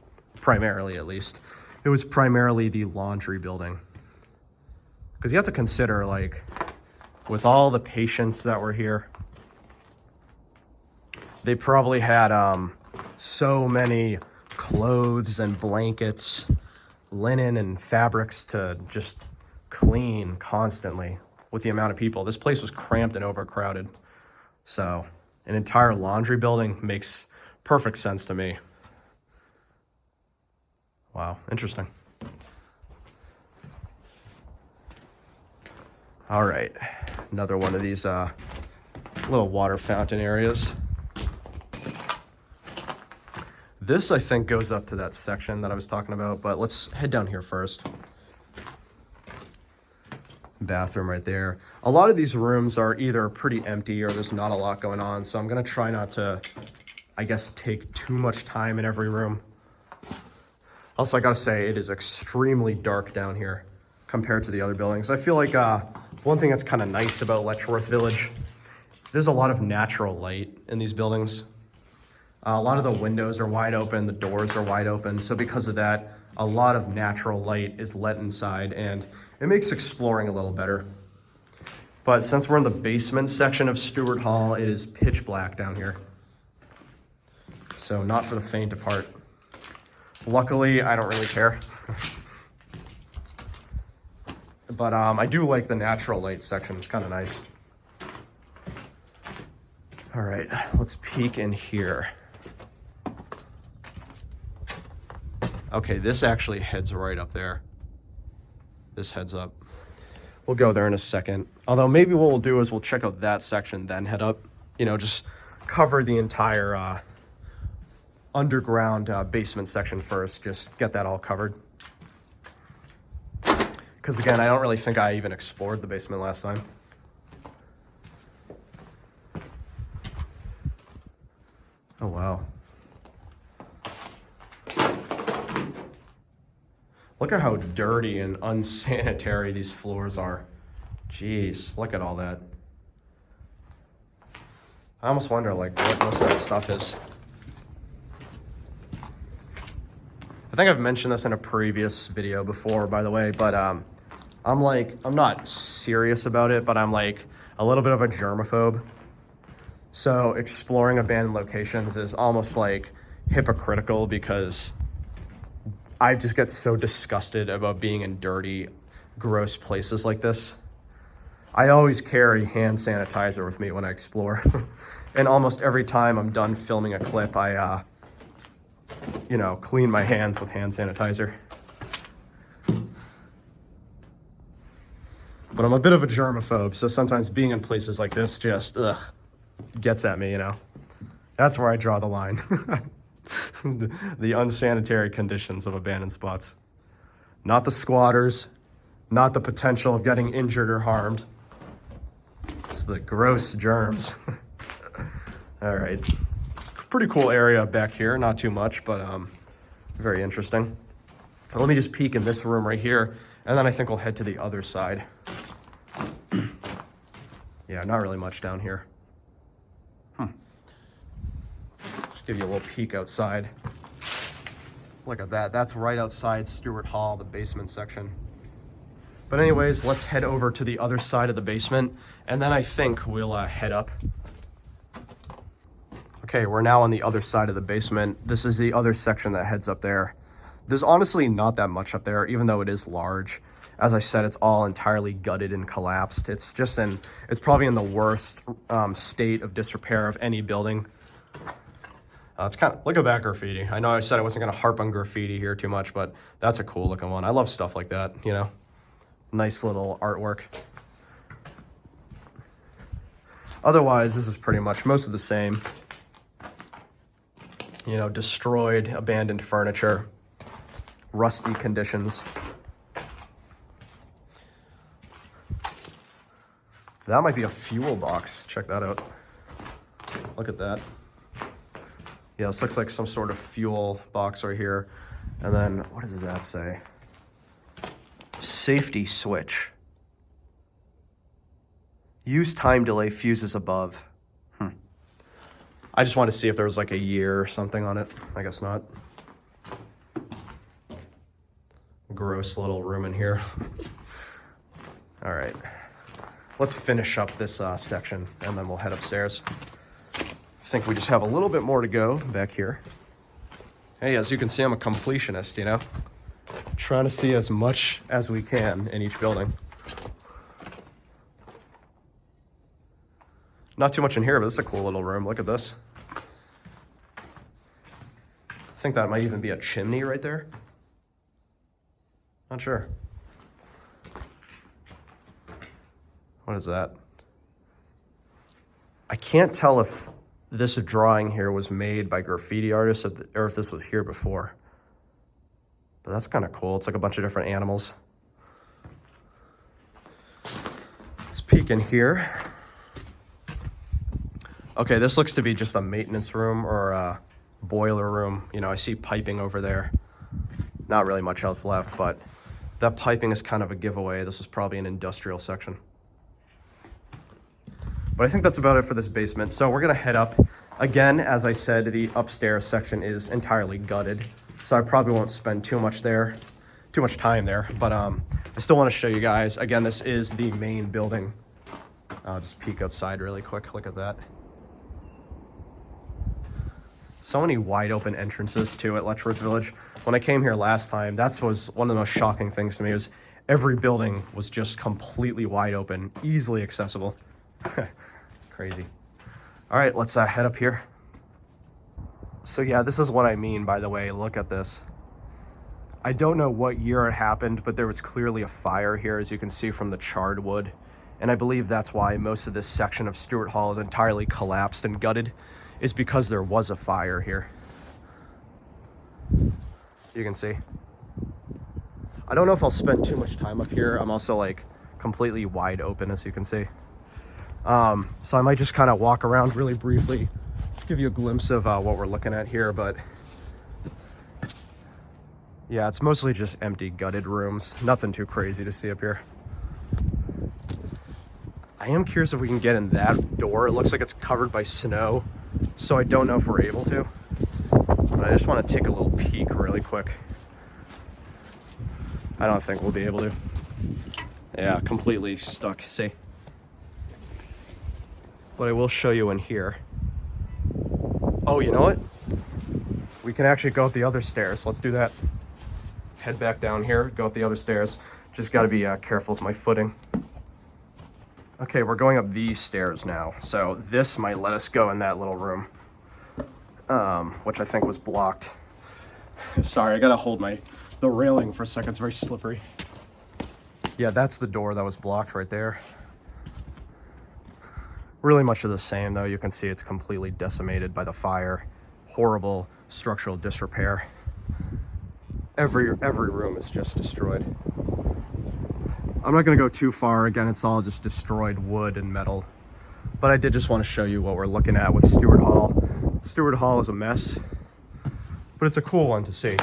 primarily at least. It was primarily the laundry building. Because you have to consider, like, with all the patients that were here, they probably had so many clothes and blankets, linen and fabrics to just clean constantly with the amount of people. This place was cramped and overcrowded. So an entire laundry building makes perfect sense to me. Wow, interesting. All right, another one of these little water fountain areas. This, I think, goes up to that section that I was talking about, but let's head down here first. Bathroom right there. A lot of these rooms are either pretty empty or there's not a lot going on, so I'm gonna try not to, I guess, take too much time in every room. Also, I gotta say, it is extremely dark down here compared to the other buildings. I feel like one thing that's kind of nice about Letchworth Village, there's a lot of natural light in these buildings. A lot of the windows are wide open, the doors are wide open, so because of that, a lot of natural light is let inside, and it makes exploring a little better. But since we're in the basement section of Stewart Hall, it is pitch black down here. So not for the faint of heart. Luckily, I don't really care. But I do like the natural light section. It's kind of nice. All right, let's peek in here. Okay, this actually heads right up there. This heads up. We'll go there in a second. Although maybe what we'll do is we'll check out that section, then head up. You know, just cover the entire underground basement section first. Just get that all covered. Because again, I don't really think I even explored the basement last time. Oh, wow. Look at how dirty and unsanitary these floors are. Jeez, look at all that. I almost wonder, like, what most of that stuff is. I think I've mentioned this in a previous video before, by the way, but I'm not serious about it, but I'm like a little bit of a germaphobe. So exploring abandoned locations is almost like hypocritical because I just get so disgusted about being in dirty, gross places like this. I always carry hand sanitizer with me when I explore. And almost every time I'm done filming a clip, I, clean my hands with hand sanitizer. But I'm a bit of a germaphobe, so sometimes being in places like this just, ugh. gets at me, you know. That's where I draw the line. The unsanitary conditions of abandoned spots. Not the squatters, not the potential of getting injured or harmed. It's the gross germs. All right. Pretty cool area back here. Not too much, but very interesting. So let me just peek in this room right here, and then I think we'll head to the other side. Yeah, not really much down here. Just give you a little peek outside. Look at that. That's right outside Stewart Hall, the basement section. But anyways, let's head over to the other side of the basement, and then I think we'll head up. Okay, we're now on the other side of the basement. This is the other section that heads up there. There's honestly not that much up there, even though it is large. As I said, it's all entirely gutted and collapsed. It's probably in the worst state of disrepair of any building. It's kind of, look at that graffiti. I know I said I wasn't gonna harp on graffiti here too much, but that's a cool looking one. I love stuff like that, you know? Nice little artwork. Otherwise, this is pretty much most of the same. You know, destroyed, abandoned furniture, rusty conditions. That might be a fuel box. Check that out. Look at that. Yeah, this looks like some sort of fuel box right here. And then, what does that say? Safety switch. Use time delay fuses above. I just wanted to see if there was like a year or something on it. I guess not. Gross little room in here. All right. Let's finish up this section and then we'll head upstairs. I think we just have a little bit more to go back here. Hey, as you can see, I'm a completionist, you know? Trying to see as much as we can in each building. Not too much in here, but this is a cool little room. Look at this. I think that might even be a chimney right there. Not sure. What is that? I can't tell if this drawing here was made by graffiti artists or if this was here before. But that's kind of cool. It's like a bunch of different animals. Let's peek in here. Okay, this looks to be just a maintenance room or a boiler room. You know, I see piping over there. Not really much else left, but that piping is kind of a giveaway. This is probably an industrial section. But I think that's about it for this basement. So we're gonna head up. Again, as I said, the upstairs section is entirely gutted. So I probably won't spend too much time there. But I still wanna show you guys. Again, this is the main building. I'll just peek outside really quick. Look at that. So many wide open entrances too at Letchworth Village. When I came here last time, that was one of the most shocking things to me, was every building was just completely wide open, easily accessible. Crazy. All right, let's head up here. So yeah, this is what I mean, by the way. Look at this. I don't know what year it happened, but there was clearly a fire here, as you can see from the charred wood. And I believe that's why most of this section of Stewart Hall is entirely collapsed and gutted, is because there was a fire here. You can see. I don't know if I'll spend too much time up here. I'm also like completely wide open, as you can see. So I might just kind of walk around really briefly, just give you a glimpse of what we're looking at here. But yeah, it's mostly just empty, gutted rooms. Nothing too crazy to see up here. I am curious if we can get in that door. It looks like it's covered by snow, so I don't know if we're able to. But I just want to take a little peek really quick. I don't think we'll be able to. Yeah, completely stuck, see? But I will show you in here. Oh, you know what? We can actually go up the other stairs. Let's do that. Head back down here, go up the other stairs. Just got to be careful with my footing. Okay, we're going up these stairs now. So this might let us go in that little room, which I think was blocked. Sorry, I gotta hold the railing for a second. It's very slippery. Yeah, that's the door that was blocked right there. Really much of the same though. You can see it's completely decimated by the fire. Horrible structural disrepair. Every room is just destroyed. I'm not gonna go too far. Again, it's all just destroyed wood and metal. But I did just want to show you what we're looking at with Stewart Hall. Stewart Hall is a mess, but it's a cool one to see.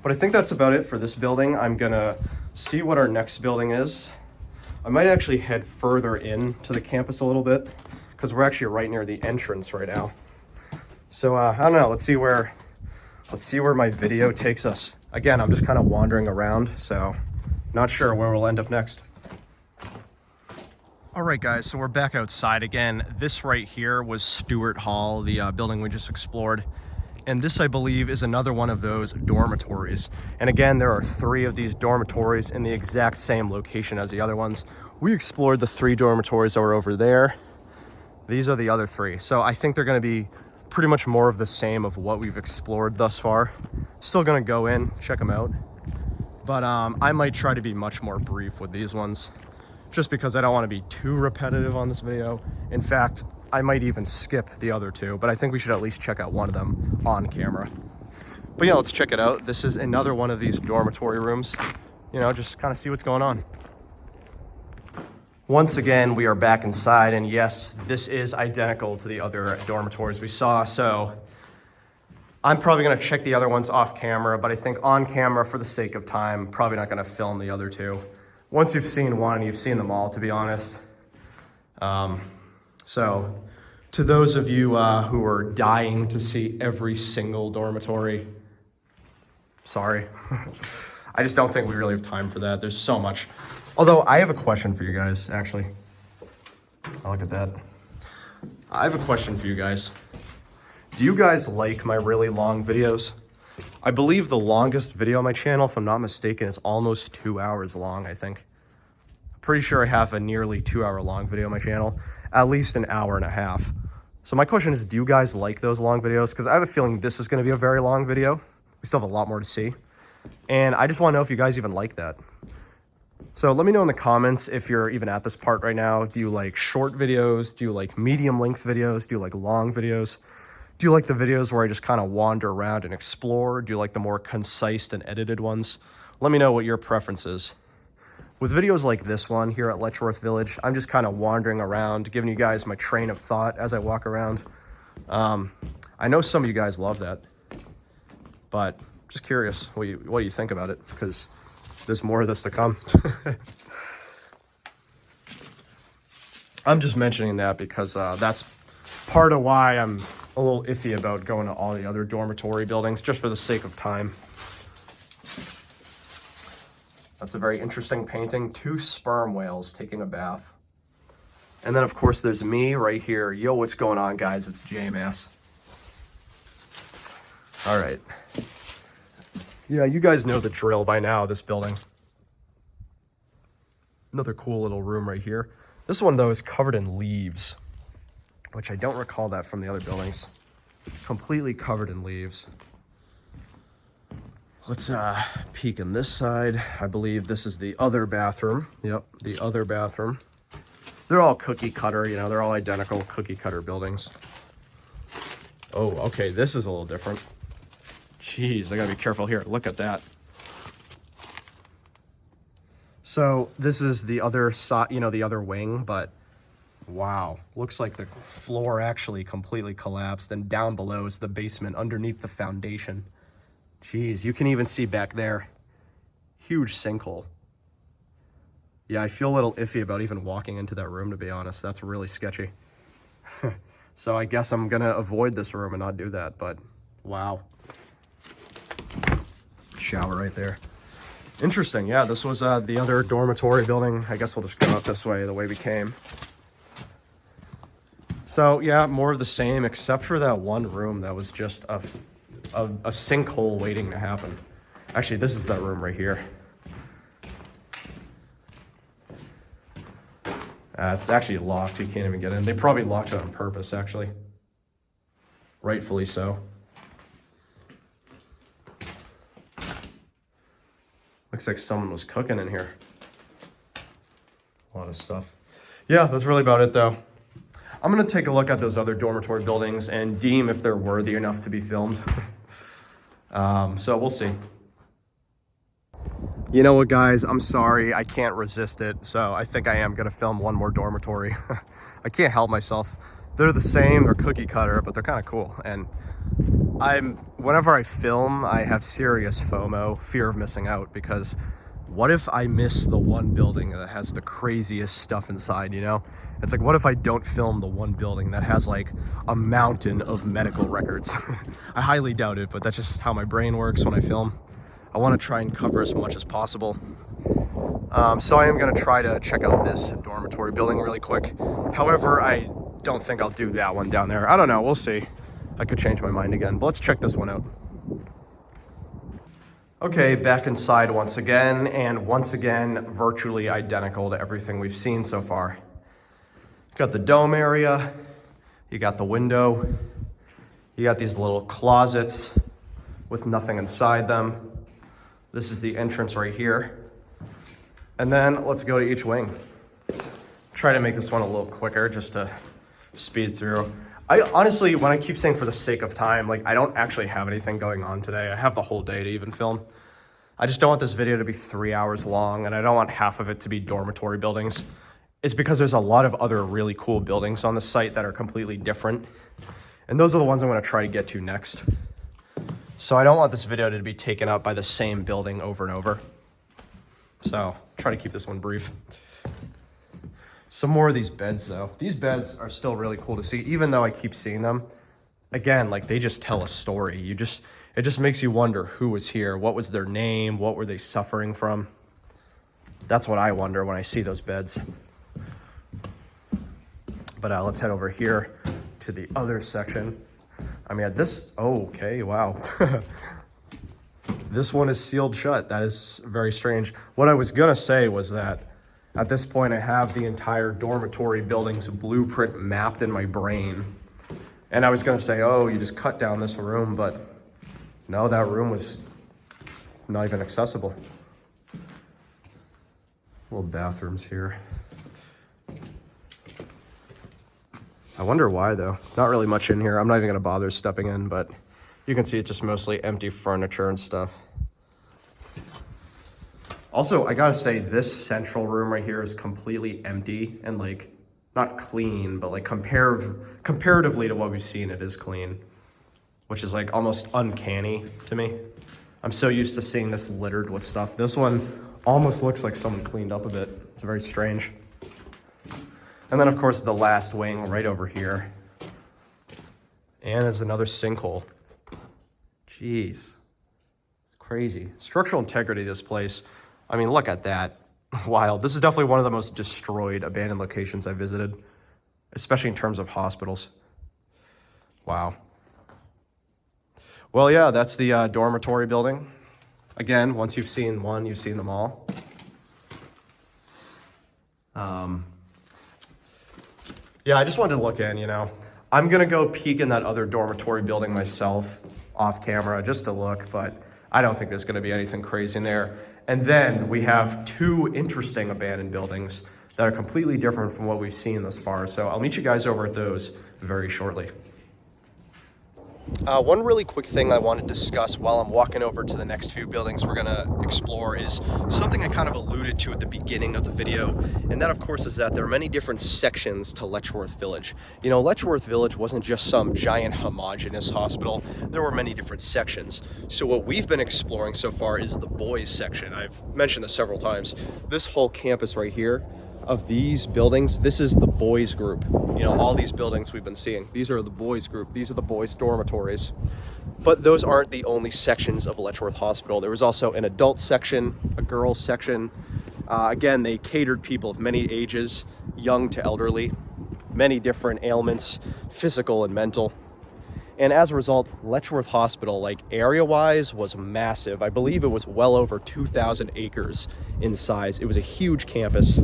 But I think that's about it for this building. I'm gonna see what our next building is. I might actually head further in to the campus a little bit because we're actually right near the entrance right now. So I don't know, let's see where my video takes us. Again, I'm just kind of wandering around, so not sure where we'll end up next. All right, guys, so we're back outside again. This right here was Stewart Hall, the building we just explored. And this, I believe, is another one of those dormitories. And again, there are 3 of these dormitories in the exact same location as the other ones. We explored the 3 dormitories that were over there. These are the other 3. So I think they're gonna be pretty much more of the same of what we've explored thus far. Still gonna go in, check them out. But I might try to be much more brief with these ones, just because I don't want to be too repetitive on this video. In fact, I might even skip the other 2, but I think we should at least check out one of them on camera. But yeah, let's check it out. This is another one of these dormitory rooms. You know, just kind of see what's going on. Once again, we are back inside, and yes, this is identical to the other dormitories we saw. So I'm probably gonna check the other ones off camera, but I think on camera, for the sake of time, probably not gonna film the other 2. Once you've seen one, you've seen them all, to be honest. So to those of you who are dying to see every single dormitory, sorry. I just don't think we really have time for that. There's so much. Although I have a question for you guys, actually. Oh, look at that. I have a question for you guys. Do you guys like my really long videos? I believe the longest video on my channel, if I'm not mistaken, is almost 2 hours long, I think. I'm pretty sure I have a nearly 2-hour long video on my channel, at least an hour and a half. So my question is, do you guys like those long videos? Because I have a feeling this is going to be a very long video. We still have a lot more to see. And I just want to know if you guys even like that. So let me know in the comments if you're even at this part right now. Do you like short videos? Do you like medium length videos? Do you like long videos? Do you like the videos where I just kind of wander around and explore? Do you like the more concise and edited ones? Let me know what your preference is. With videos like this one here at Letchworth Village, I'm just kind of wandering around, giving you guys my train of thought as I walk around. I know some of you guys love that, but just curious what you think about it, because there's more of this to come. I'm just mentioning that because that's part of why I'm a little iffy about going to all the other dormitory buildings, just for the sake of time. That's a very interesting painting. 2 sperm whales taking a bath. And then, of course, there's me right here. Yo, what's going on, guys? It's J-Mass. All right. Yeah, you guys know the drill by now, this building. Another cool little room right here. This one, though, is covered in leaves, which I don't recall that from the other buildings. Completely covered in leaves. Let's peek in this side. I believe this is the other bathroom. Yep, the other bathroom. They're all cookie cutter, you know, they're all identical cookie cutter buildings. Oh, okay, this is a little different. Jeez, I gotta be careful here. Look at that. So this is the other side, you know, the other wing, but wow, looks like the floor actually completely collapsed, and down below is the basement underneath the foundation. Jeez, you can even see back there. Huge sinkhole. Yeah, I feel a little iffy about even walking into that room, to be honest. That's really sketchy. So I guess I'm gonna avoid this room and not do that, but wow. Shower right there. Interesting, yeah, this was the other dormitory building. I guess we'll just go out this way, the way we came. So yeah, more of the same, except for that one room that was just a sinkhole waiting to happen. Actually, this is that room right here. It's actually locked. You can't even get in. They probably locked it on purpose, actually. Rightfully so. Looks like someone was cooking in here. A lot of stuff. Yeah, that's really about it, though. I'm gonna take a look at those other dormitory buildings and deem if they're worthy enough to be filmed. So we'll see. You know what, guys, I'm sorry, I can't resist it. So I think I am gonna film one more dormitory. I can't help myself. They're the same, they're cookie cutter, but they're kind of cool. And whenever I film, I have serious FOMO, fear of missing out, because what if I miss the one building that has the craziest stuff inside, you know? It's like, what if I don't film the one building that has like a mountain of medical records? I highly doubt it, but that's just how my brain works when I film. I want to try and cover as much as possible. So I am going to try to check out this dormitory building really quick. However, I don't think I'll do that one down there. I don't know, we'll see. I could change my mind again, but let's check this one out. Okay, back inside once again, and once again, virtually identical to everything we've seen so far. Got the dome area, you got the window, you got these little closets with nothing inside them. This is the entrance right here. And then let's go to each wing. Try to make this one a little quicker just to speed through. I honestly, when I keep saying for the sake of time, like I don't actually have anything going on today. I have the whole day to even film. I just don't want this video to be 3 hours long, and I don't want half of it to be dormitory buildings. It's because there's a lot of other really cool buildings on the site that are completely different. And those are the ones I'm gonna try to get to next. So I don't want this video to be taken up by the same building over and over. So try to keep this one brief. Some more of these beds though. These beds are still really cool to see, even though I keep seeing them. Again, like they just tell a story. It just makes you wonder who was here, what was their name, what were they suffering from? That's what I wonder when I see those beds. But let's head over here to the other section. I mean, okay, wow. This one is sealed shut. That is very strange. What I was gonna say was that at this point I have the entire dormitory building's blueprint mapped in my brain. And I was gonna say, oh, you just cut down this room, but no, that room was not even accessible. Little bathrooms here. I wonder why though. Not really much in here. I'm not even gonna bother stepping in, but you can see it's just mostly empty furniture and stuff. Also, I gotta say, this central room right here is completely empty and like, not clean, but like comparatively to what we've seen, it is clean, which is like almost uncanny to me. I'm so used to seeing this littered with stuff. This one almost looks like someone cleaned up a bit. It's very strange. And then of course the last wing right over here. And there's another sinkhole. Jeez, it's crazy. Structural integrity of this place. I mean, look at that. Wild. This is definitely one of the most destroyed abandoned locations I visited, especially in terms of hospitals. Wow. Well, yeah, that's the dormitory building. Again, once you've seen one, you've seen them all. Yeah, I just wanted to look in, you know. I'm gonna go peek in that other dormitory building myself off camera just to look, but I don't think there's gonna be anything crazy in there. And then we have two interesting abandoned buildings that are completely different from what we've seen thus far. So I'll meet you guys over at those very shortly. One really quick thing I want to discuss while I'm walking over to the next few buildings we're going to explore is something I kind of alluded to at the beginning of the video, and that of course is that there are many different sections to Letchworth Village. You know, Letchworth Village wasn't just some giant homogeneous hospital, there were many different sections. So what we've been exploring so far is the boys section. I've mentioned this several times. This whole campus right here of these buildings, this is the boys group. You know, all these buildings we've been seeing, these are the boys group, these are the boys dormitories. But those aren't the only sections of Letchworth Hospital. There was also an adult section, a girls section. Again, they catered people of many ages, young to elderly, many different ailments, physical and mental. And as a result, Letchworth Hospital, like area-wise, was massive. I believe it was well over 2,000 acres in size. It was a huge campus.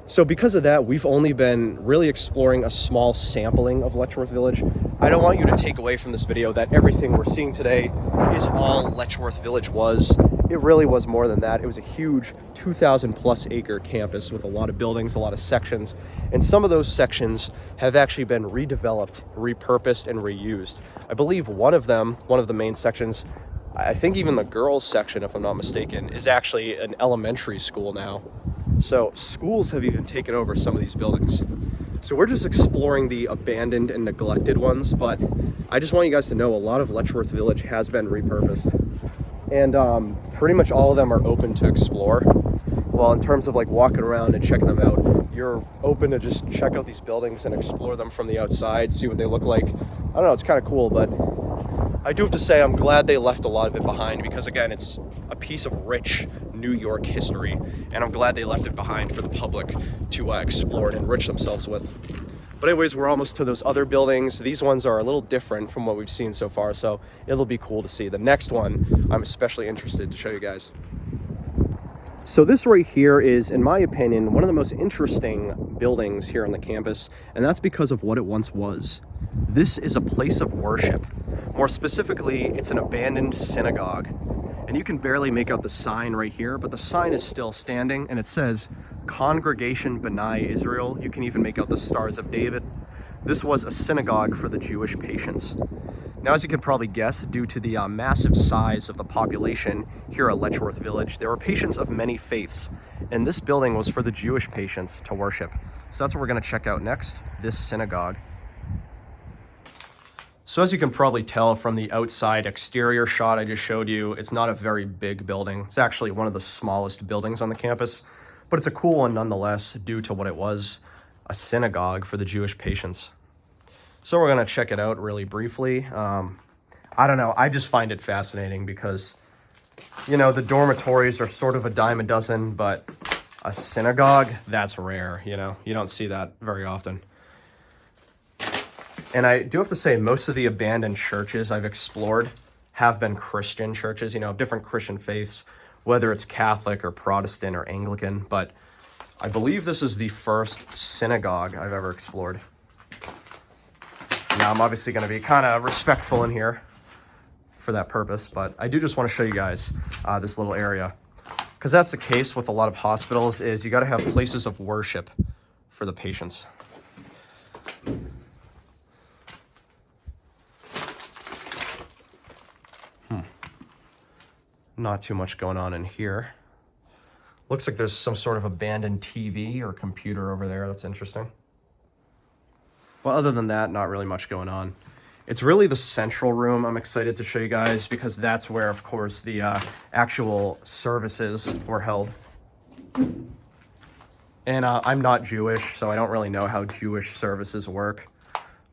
So because of that, we've only been really exploring a small sampling of Letchworth Village. I don't want you to take away from this video that everything we're seeing today is all Letchworth Village was. It really was more than that. It was a huge 2,000 plus acre campus with a lot of buildings, a lot of sections, and some of those sections have actually been redeveloped, repurposed, and reused. I believe one of them, one of the main sections, I think even the girls section, if I'm not mistaken, is actually an elementary school now. So schools have even taken over some of these buildings. So we're just exploring the abandoned and neglected ones, but I just want you guys to know a lot of Letchworth Village has been repurposed. And pretty much all of them are open to explore. Well, in terms of like walking around and checking them out, you're open to just check out these buildings and explore them from the outside, see what they look like. I don't know, it's kind of cool, but I do have to say I'm glad they left a lot of it behind because, again, it's a piece of rich New York history, and I'm glad they left it behind for the public to explore and enrich themselves with. But anyways, we're almost to those other buildings. These ones are a little different from what we've seen so far, so it'll be cool to see. The next one, I'm especially interested to show you guys. So this right here is, in my opinion, one of the most interesting buildings here on the campus, and that's because of what it once was. This is a place of worship. More specifically, it's an abandoned synagogue. And you can barely make out the sign right here, but the sign is still standing, and it says, Congregation B'nai Israel. You can even make out the Stars of David. This was a synagogue for the Jewish patients. Now, as you can probably guess, due to the massive size of the population here at Letchworth Village, there were patients of many faiths, and this building was for the Jewish patients to worship. So that's what we're going to check out next, this synagogue. So as you can probably tell from the outside exterior shot I just showed you, it's not a very big building. It's actually one of the smallest buildings on the campus, but it's a cool one nonetheless due to what it was, a synagogue for the Jewish patients. So we're going to check it out really briefly. I don't know, I just find it fascinating because, you know, the dormitories are sort of a dime a dozen, but a synagogue, that's rare, you know? You don't see that very often. And I do have to say, most of the abandoned churches I've explored have been Christian churches, you know, different Christian faiths, whether it's Catholic or Protestant or Anglican, but I believe this is the first synagogue I've ever explored. Now, I'm obviously going to be kind of respectful in here for that purpose, but I do just want to show you guys this little area, because that's the case with a lot of hospitals, is you got to have places of worship for the patients. Not too much going on in here. Looks like there's some sort of abandoned TV or computer over there. That's interesting. But other than that, not really much going on. It's really the central room I'm excited to show you guys, because that's where, of course, the actual services were held. And I'm not Jewish, so I don't really know how Jewish services work.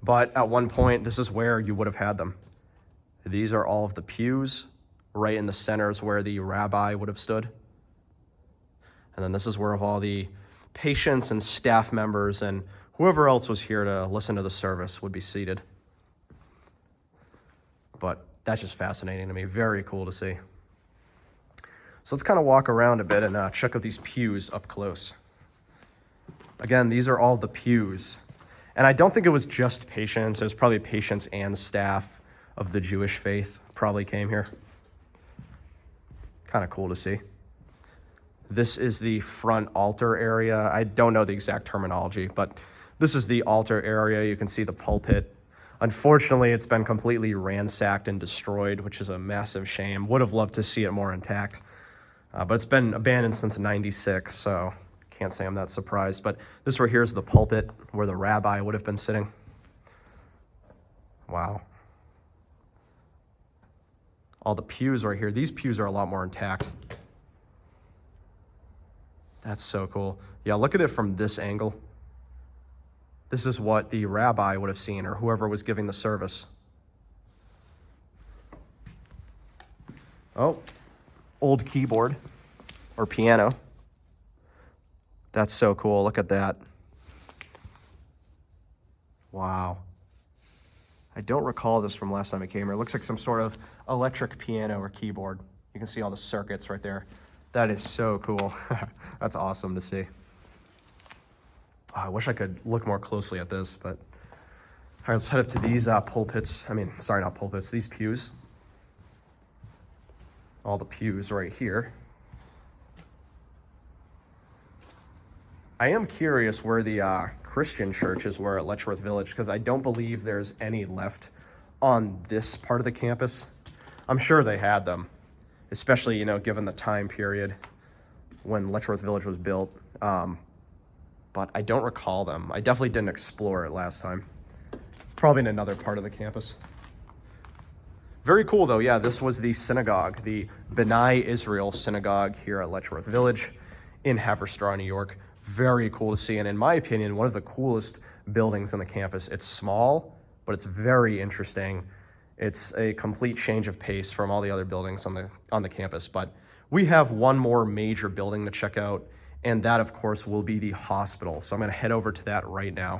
But at one point, this is where you would have had them. These are all of the pews. Right in the center is where the rabbi would have stood. And then this is where all the patients and staff members and whoever else was here to listen to the service would be seated. But that's just fascinating to me. Very cool to see. So let's kind of walk around a bit and check out these pews up close. Again, these are all the pews. And I don't think it was just patients. It was probably patients and staff of the Jewish faith probably came here. Kind of cool to see. This is the front altar area. I don't know the exact terminology, but this is the altar area. You can see the pulpit. Unfortunately, it's been completely ransacked and destroyed, which is a massive shame. Would have loved to see it more intact, but it's been abandoned since '96, so can't say I'm that surprised. But this right here is the pulpit where the rabbi would have been sitting. Wow. All the pews right here. These pews are a lot more intact. That's so cool. Yeah, look at it from this angle. This is what the rabbi would have seen, or whoever was giving the service. Oh, old keyboard or piano. That's so cool. Look at that. Wow. I don't recall this from last time I came here. It looks like some sort of electric piano or keyboard. You can see all the circuits right there. That is so cool. That's awesome to see. Oh, I wish I could look more closely at this, but All right, let's head up to these pulpits. Sorry, not pulpits, these pews. All the pews right here. I am curious where the Christian churches were at Letchworth Village, because I don't believe there's any left on this part of the campus. I'm sure they had them, especially, given the time period when Letchworth Village was built. But I don't recall them. I definitely didn't explore it last time. Probably in another part of the campus. Very cool though, yeah, this was the synagogue, the B'nai Israel Synagogue here at Letchworth Village in Haverstraw, New York. Very cool to see, and in my opinion, one of the coolest buildings on the campus. It's small, but it's very interesting. It's a complete change of pace from all the other buildings on the campus. But we have one more major building to check out, and that, of course, will be the hospital. So I'm going to head over to that right now.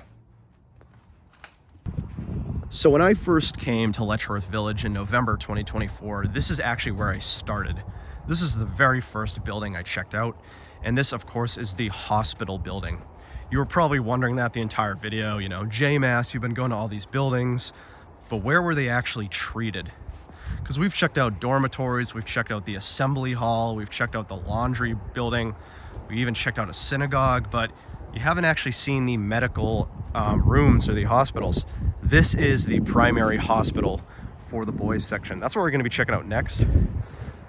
So when I first came to Letchworth Village in November 2024, this is actually where I started. This is the very first building I checked out, and this, of course, is the hospital building. You were probably wondering that the entire video, JMass, you've been going to all these buildings, but where were they actually treated? Because we've checked out dormitories, we've checked out the assembly hall, we've checked out the laundry building, we even checked out a synagogue, but you haven't actually seen the medical rooms or the hospitals. This is the primary hospital for the boys section. That's what we're going to be checking out next.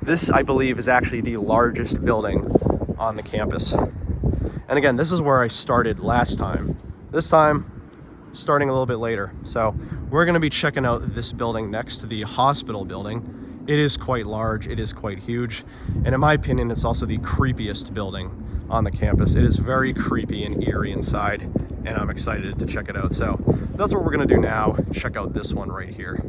This, I believe, is actually the largest building on the campus. And again, this is where I started last time. This time, starting a little bit later. So we're going to be checking out this building next to the hospital building. It is quite large, it is quite huge, and in my opinion, it's also the creepiest building on the campus. It is very creepy and eerie inside, and I'm excited to check it out. So that's what we're going to do now, check out this one right here.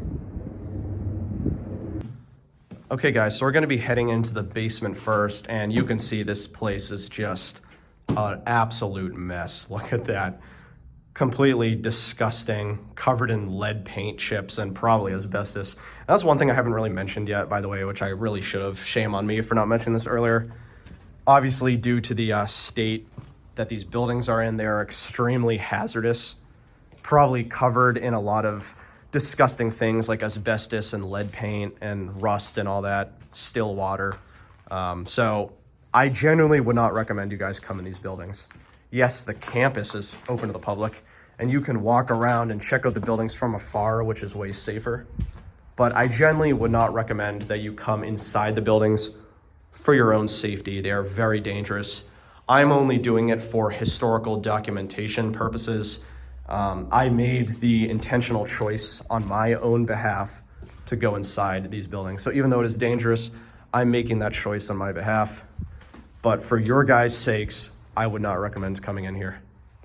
Okay guys, so we're going to be heading into the basement first, and you can see this place is just an absolute mess. Look at that. Completely disgusting, covered in lead paint chips and probably asbestos. That's one thing I haven't really mentioned yet, by the way, which I really should have. Shame on me for not mentioning this earlier. Obviously, due to the state that these buildings are in, they're extremely hazardous, probably covered in a lot of disgusting things like asbestos and lead paint and rust and all that, still water. So I genuinely would not recommend you guys come in these buildings. Yes, the campus is open to the public, and you can walk around and check out the buildings from afar, which is way safer. But I generally would not recommend that you come inside the buildings for your own safety. They are very dangerous. I'm only doing it for historical documentation purposes. I made the intentional choice on my own behalf to go inside these buildings. So even though it is dangerous, I'm making that choice on my behalf. But for your guys' sakes, I would not recommend coming in here.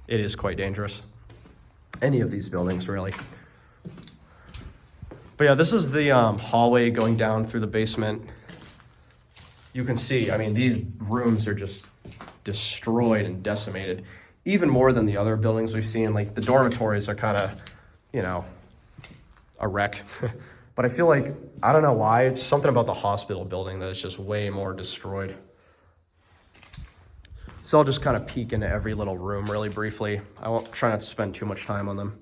It is quite dangerous. Any of these buildings, really. But yeah, this is the hallway going down through the basement. You can see, these rooms are just destroyed and decimated, even more than the other buildings we've seen. Like the dormitories are kind of, a wreck. But I feel like, I don't know why, it's something about the hospital building that is just way more destroyed. So I'll just kind of peek into every little room really briefly. I won't try not to spend too much time on them.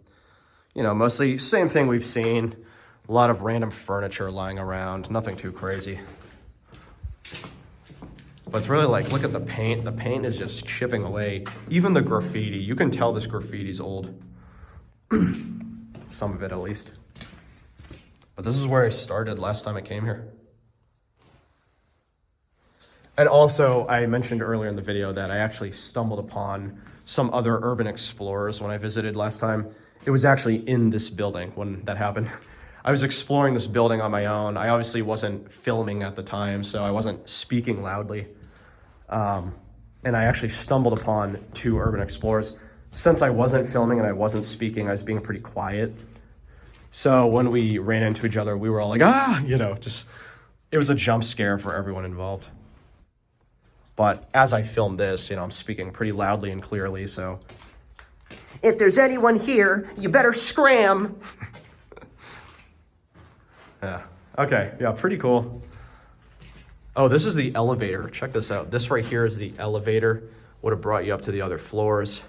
Mostly same thing we've seen. A lot of random furniture lying around, nothing too crazy. But it's really like, look at the paint. The paint is just chipping away. Even the graffiti, you can tell this graffiti's old. Some of it at least. But this is where I started last time I came here. And also, I mentioned earlier in the video that I actually stumbled upon some other urban explorers when I visited last time. It was actually in this building when that happened. I was exploring this building on my own. I obviously wasn't filming at the time, so I wasn't speaking loudly. And I actually stumbled upon two urban explorers. Since I wasn't filming and I wasn't speaking, I was being pretty quiet. So when we ran into each other, we were all like, it was a jump scare for everyone involved. But as I filmed this, I'm speaking pretty loudly and clearly, so. If there's anyone here, you better scram. Yeah, okay, yeah, pretty cool. Oh, this is the elevator. Check this out. This right here is the elevator. Would have brought you up to the other floors.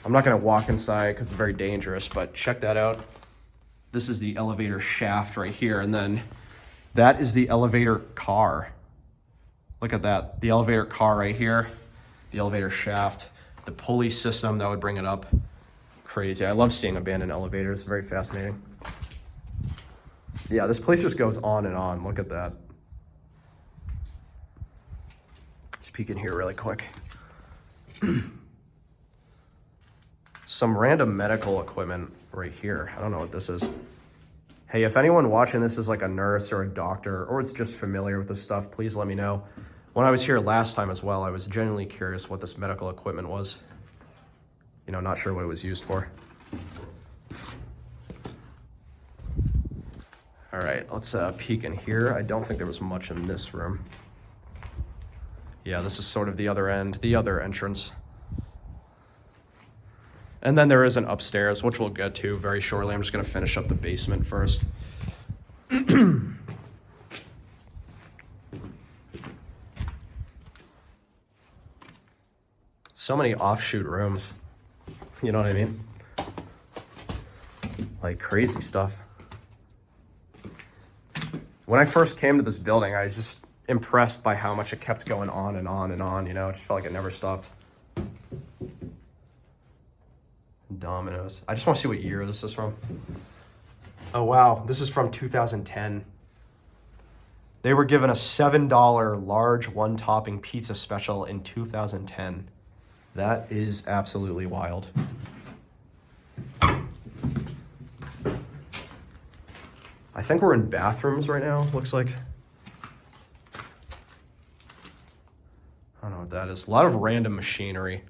I'm not gonna walk inside because it's very dangerous, but check that out. This is the elevator shaft right here, and then that is the elevator car. Look at that, the elevator car right here, the elevator shaft, the pulley system that would bring it up. Crazy. I love seeing abandoned elevators, very fascinating. Yeah, this place just goes on and on. Look at that. Just peek in here really quick. Some random medical equipment right here. I don't know what this is. Hey, if anyone watching this is like a nurse or a doctor, or it's just familiar with this stuff, please let me know. When I was here last time as well, I was genuinely curious what this medical equipment was. You know, not sure what it was used for. All right, let's peek in here. I don't think there was much in this room. Yeah, this is sort of the other end, the other entrance. And then there is an upstairs, which we'll get to very shortly. I'm just gonna finish up the basement first. So many offshoot rooms. You know what I mean? Like crazy stuff. When I first came to this building, I was just impressed by how much it kept going on and on and on, you know? It just felt like it never stopped. Dominoes. I just want to see what year this is from. Oh, wow. This is from 2010. They were given a $7 large one-topping pizza special in 2010. That is absolutely wild. I think we're in bathrooms right now, looks like. I don't know what that is. A lot of random machinery.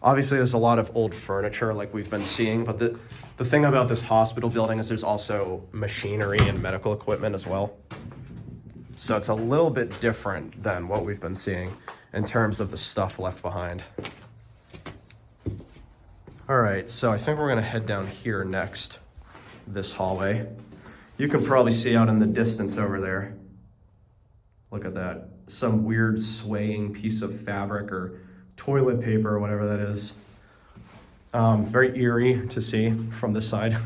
Obviously, there's a lot of old furniture like we've been seeing, but the thing about this hospital building is there's also machinery and medical equipment as well. So it's a little bit different than what we've been seeing in terms of the stuff left behind. All right, so I think we're gonna head down here next, this hallway. You can probably see out in the distance over there. Look at that. Some weird swaying piece of fabric or toilet paper or whatever that is. Very eerie to see from this side.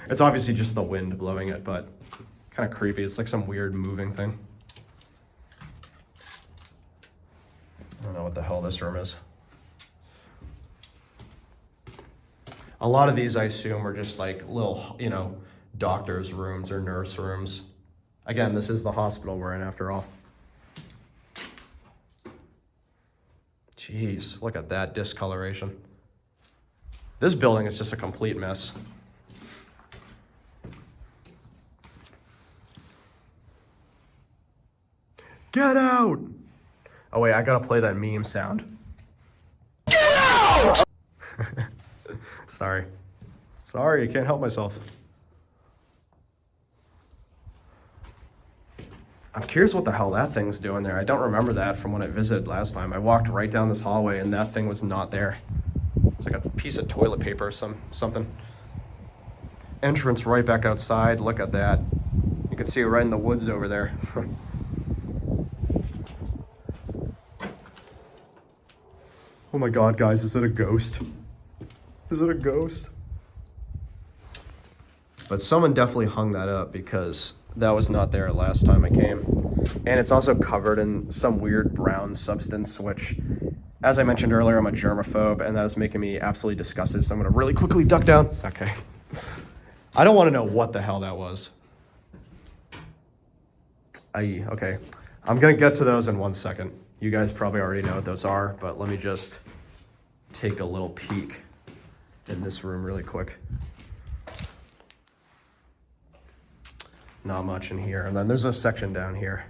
It's obviously just the wind blowing it, but kind of creepy. It's like some weird moving thing. I don't know what the hell this room is. A lot of these, I assume, are just like little, you know, doctor's rooms or nurse rooms. Again, this is the hospital we're in after all. Jeez, look at that discoloration. This building is just a complete mess. Get out! Oh wait, I gotta play that meme sound. Get out! Sorry, I can't help myself. I'm curious what the hell that thing's doing there. I don't remember that from when I visited last time. I walked right down this hallway and that thing was not there. It's like a piece of toilet paper or something. Entrance right back outside. Look at that. You can see it right in the woods over there. Oh my God, guys, is it a ghost? Is it a ghost? But someone definitely hung that up because that was not there last time I came. And it's also covered in some weird brown substance, which, as I mentioned earlier, I'm a germaphobe, and that is making me absolutely disgusted. So I'm gonna really quickly duck down. Okay. I don't wanna know what the hell that was. Okay. I'm gonna get to those in 1 second. You guys probably already know what those are, but let me just take a little peek in this room really quick. Not much in here. And then there's a section down here.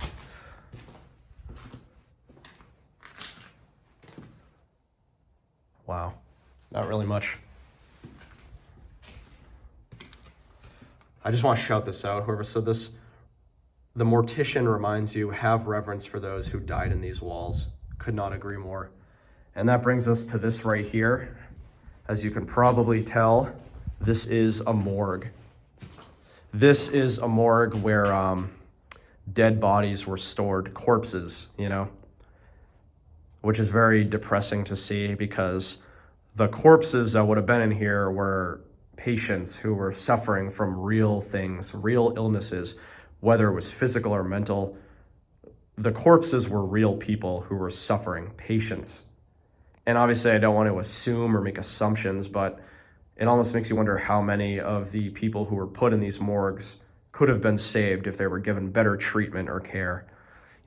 Wow, not really much. I just want to shout this out, whoever said this. The mortician reminds you, have reverence for those who died in these walls. Could not agree more. And that brings us to this right here. As you can probably tell, this is a morgue. This is a morgue where dead bodies were stored, corpses, you know, which is very depressing to see because The corpses that would have been in here were patients who were suffering from real things, real illnesses, whether it was physical or mental. The corpses were real people who were suffering, patients. And obviously I don't want to assume or make assumptions, but it almost makes you wonder how many of the people who were put in these morgues could have been saved if they were given better treatment or care.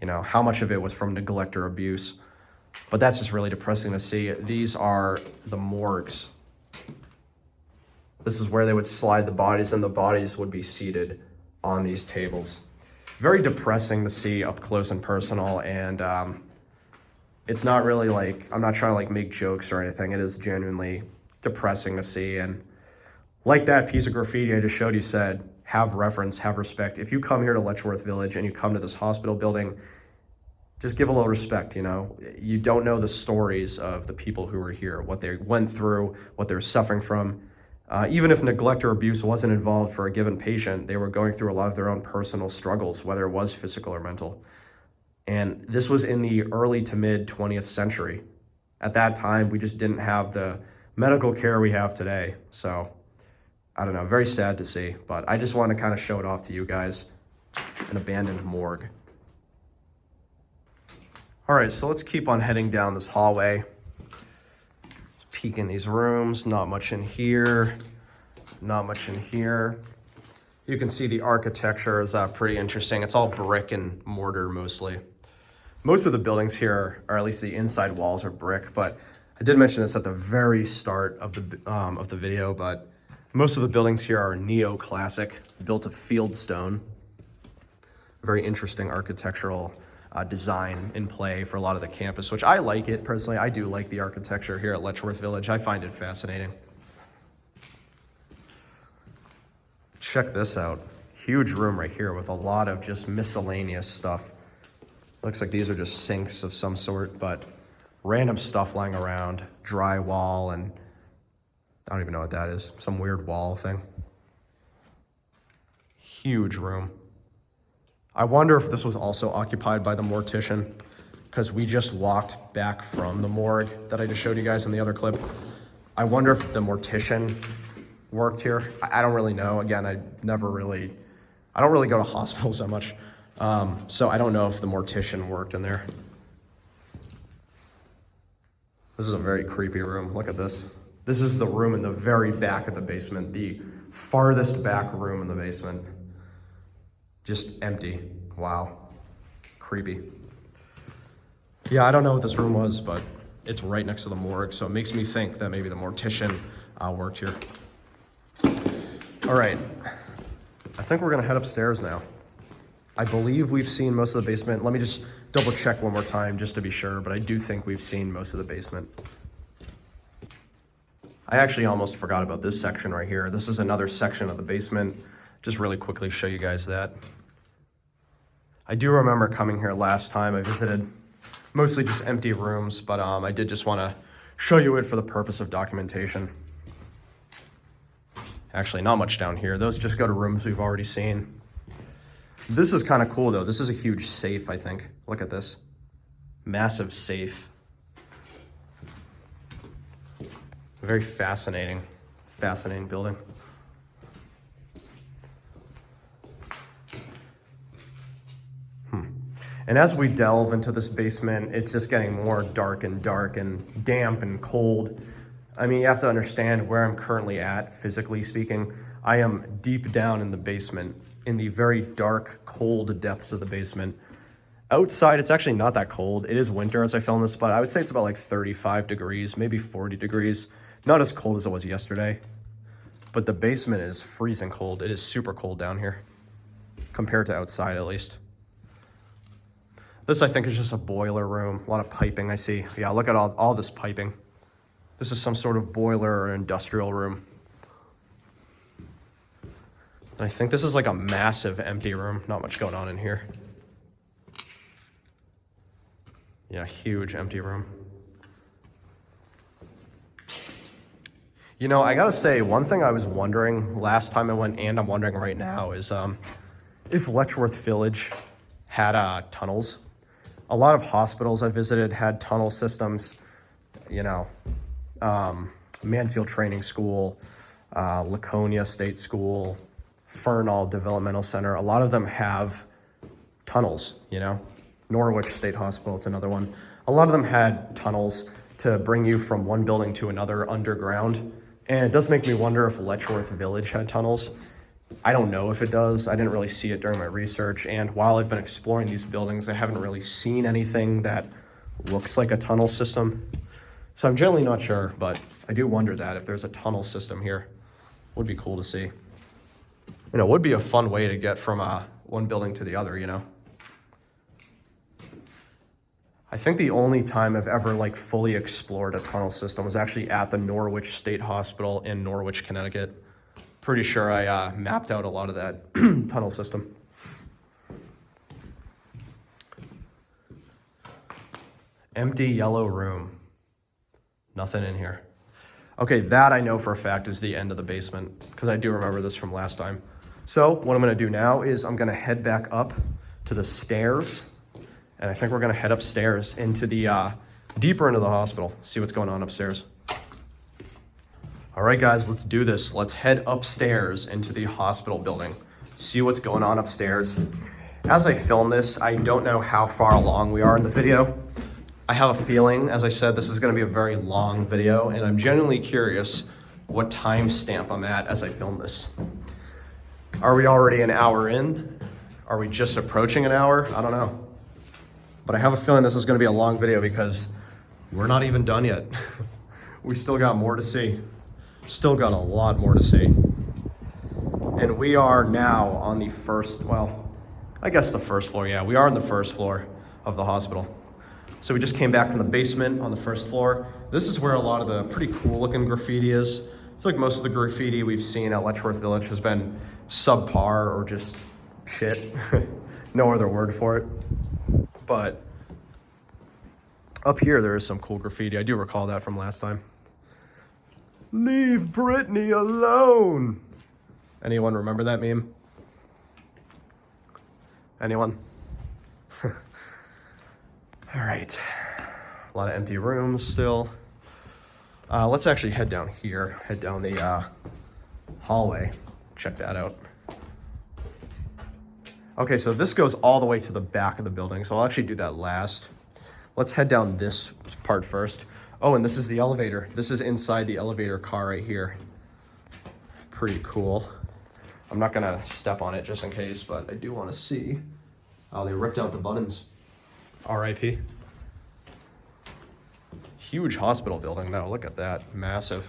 You know, how much of it was from neglect or abuse. But that's just really depressing to see. These are the morgues. This is where they would slide the bodies, and the bodies would be seated on these tables. Very depressing to see up close and personal, and it's not really like, I'm not trying to like make jokes or anything. It is genuinely depressing to see. And like that piece of graffiti I just showed you said, have reverence, have respect. If you come here to Letchworth Village and you come to this hospital building, just give a little respect, you know. You don't know the stories of the people who were here, what they went through, what they're suffering from. Even if neglect or abuse wasn't involved for a given patient, they were going through a lot of their own personal struggles, whether it was physical or mental. And this was in the early to mid 20th century. At that time, we just didn't have the medical care we have today. So, I don't know, very sad to see, but I just want to kind of show it off to you guys. An abandoned morgue. All right, so let's keep on heading down this hallway. Peek in these rooms, not much in here, not much in here. You can see the architecture is pretty interesting. It's all brick and mortar mostly. Most of the buildings here, or at least the inside walls, are brick, but I did mention this at the very start of the video, but most of the buildings here are neoclassic, built of fieldstone. Very interesting architectural design in play for a lot of the campus, which I like it personally. I do like the architecture here at Letchworth Village. I find it fascinating. Check this out. Huge room right here with a lot of just miscellaneous stuff. Looks like these are just sinks of some sort, but random stuff lying around, drywall, and I don't even know what that is. Some weird wall thing. Huge room. I wonder if this was also occupied by the mortician, because we just walked back from the morgue that I just showed you guys in the other clip. I wonder if the mortician worked here. I don't really know. Again, I don't really go to hospitals that much. So I don't know if the mortician worked in there. This is a very creepy room. Look at this. This is the room in the very back of the basement, the farthest back room in the basement. Just empty. Wow. Creepy. Yeah, I don't know what this room was, but it's right next to the morgue, so it makes me think that maybe the mortician worked here. All right. I think we're gonna head upstairs now. I believe we've seen most of the basement. Let me just double check one more time just to be sure, but I do think we've seen most of the basement. I actually almost forgot about this section right here. This is another section of the basement. Just really quickly show you guys that. I do remember coming here last time. I visited mostly just empty rooms, but I did just want to show you it for the purpose of documentation. Actually, not much down here. Those just go to rooms we've already seen. This is kind of cool though. This is a huge safe, I think. Look at this. Massive safe. Very fascinating building. And as we delve into this basement, it's just getting more dark and damp and cold. I mean, you have to understand where I'm currently at, physically speaking. I am deep down in the basement, in the very dark, cold depths of the basement. Outside, it's actually not that cold. It is winter as I film this, but I would say it's about like 35 degrees, maybe 40 degrees. Not as cold as it was yesterday, but the basement is freezing cold. It is super cold down here, compared to outside at least. This, I think, is just a boiler room. A lot of piping I see. Yeah, look at all this piping. This is some sort of boiler or industrial room. I think this is like a massive empty room. Not much going on in here. Yeah, huge empty room. You know, I gotta say, one thing I was wondering last time I went, and I'm wondering right now, is if Letchworth Village had tunnels. A lot of hospitals I visited had tunnel systems, you know. Mansfield Training School, Laconia State School, Fernald Developmental Center. A lot of them have tunnels, you know. Norwich State Hospital, it's another one. A lot of them had tunnels to bring you from one building to another underground. And it does make me wonder if Letchworth Village had tunnels. I don't know if it does. I didn't really see it during my research. And while I've been exploring these buildings, I haven't really seen anything that looks like a tunnel system. So I'm generally not sure, but I do wonder that if there's a tunnel system here, would be cool to see. You know, it would be a fun way to get from one building to the other, you know. I think the only time I've ever like fully explored a tunnel system was actually at the Norwich State Hospital in Norwich, Connecticut. Pretty sure I mapped out a lot of that tunnel system. Empty yellow room. Nothing in here. Okay, that I know for a fact is the end of the basement because I do remember this from last time. So what I'm gonna do now is I'm gonna head back up to the stairs. And I think we're gonna head upstairs into the, deeper into the hospital, see what's going on upstairs. All right, guys, let's do this. Let's head upstairs into the hospital building, see what's going on upstairs. As I film this, I don't know how far along we are in the video. I have a feeling, as I said, this is gonna be a very long video, and I'm genuinely curious what timestamp I'm at as I film this. Are we already an hour in? Are we just approaching an hour? I don't know. But I have a feeling this is going to be a long video because we're not even done yet. We still got more to see. Still got a lot more to see. And we are now on the first, well, I guess the first floor. Yeah, we are on the first floor of the hospital. So we just came back from the basement on the first floor. This is where a lot of the pretty cool looking graffiti is. I feel like most of the graffiti we've seen at Letchworth Village has been subpar or just shit. No other word for it. But up here, there is some cool graffiti. I do recall that from last time. Leave Britney alone. Anyone remember that meme? Anyone? All right. A lot of empty rooms still. Let's actually head down here. Head down the hallway. Check that out. Okay, so this goes all the way to the back of the building, so I'll actually do that last. Let's head down this part first. Oh, and this is the elevator. This is inside the elevator car right here. Pretty cool. I'm not gonna step on it just in case, but I do wanna see. Oh, they ripped out the buttons. RIP. Huge hospital building though, look at that, massive.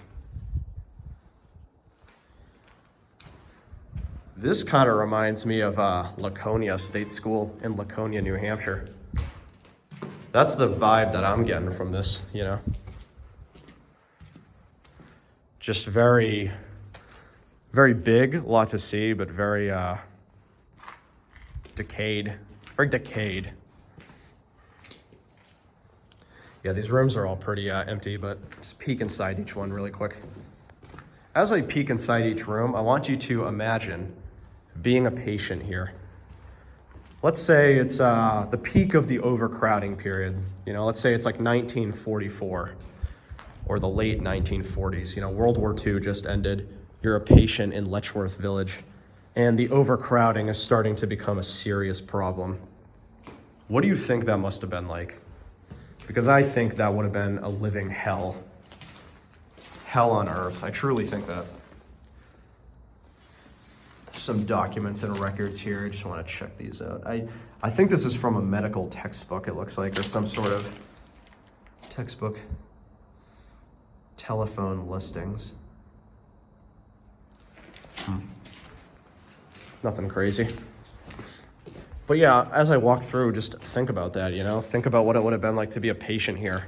This kind of reminds me of Laconia State School in Laconia, New Hampshire. That's the vibe that I'm getting from this, you know. Just very, very big, a lot to see, but very decayed, very decayed. Yeah, these rooms are all pretty empty, but let's peek inside each one really quick. As I peek inside each room, I want you to imagine being a patient here. Let's say it's the peak of the overcrowding period. You know, let's say it's like 1944 or the late 1940s. You know, World War II just ended. You're a patient in Letchworth Village and the overcrowding is starting to become a serious problem. What do you think that must have been like? Because I think that would have been a living hell. Hell on earth. I truly think that. Some documents and records here. I just want to check these out. I think this is from a medical textbook, it looks like, or some sort of textbook. Telephone listings. Nothing crazy. But yeah, as I walk through, just think about that, you know? Think about what it would have been like to be a patient here.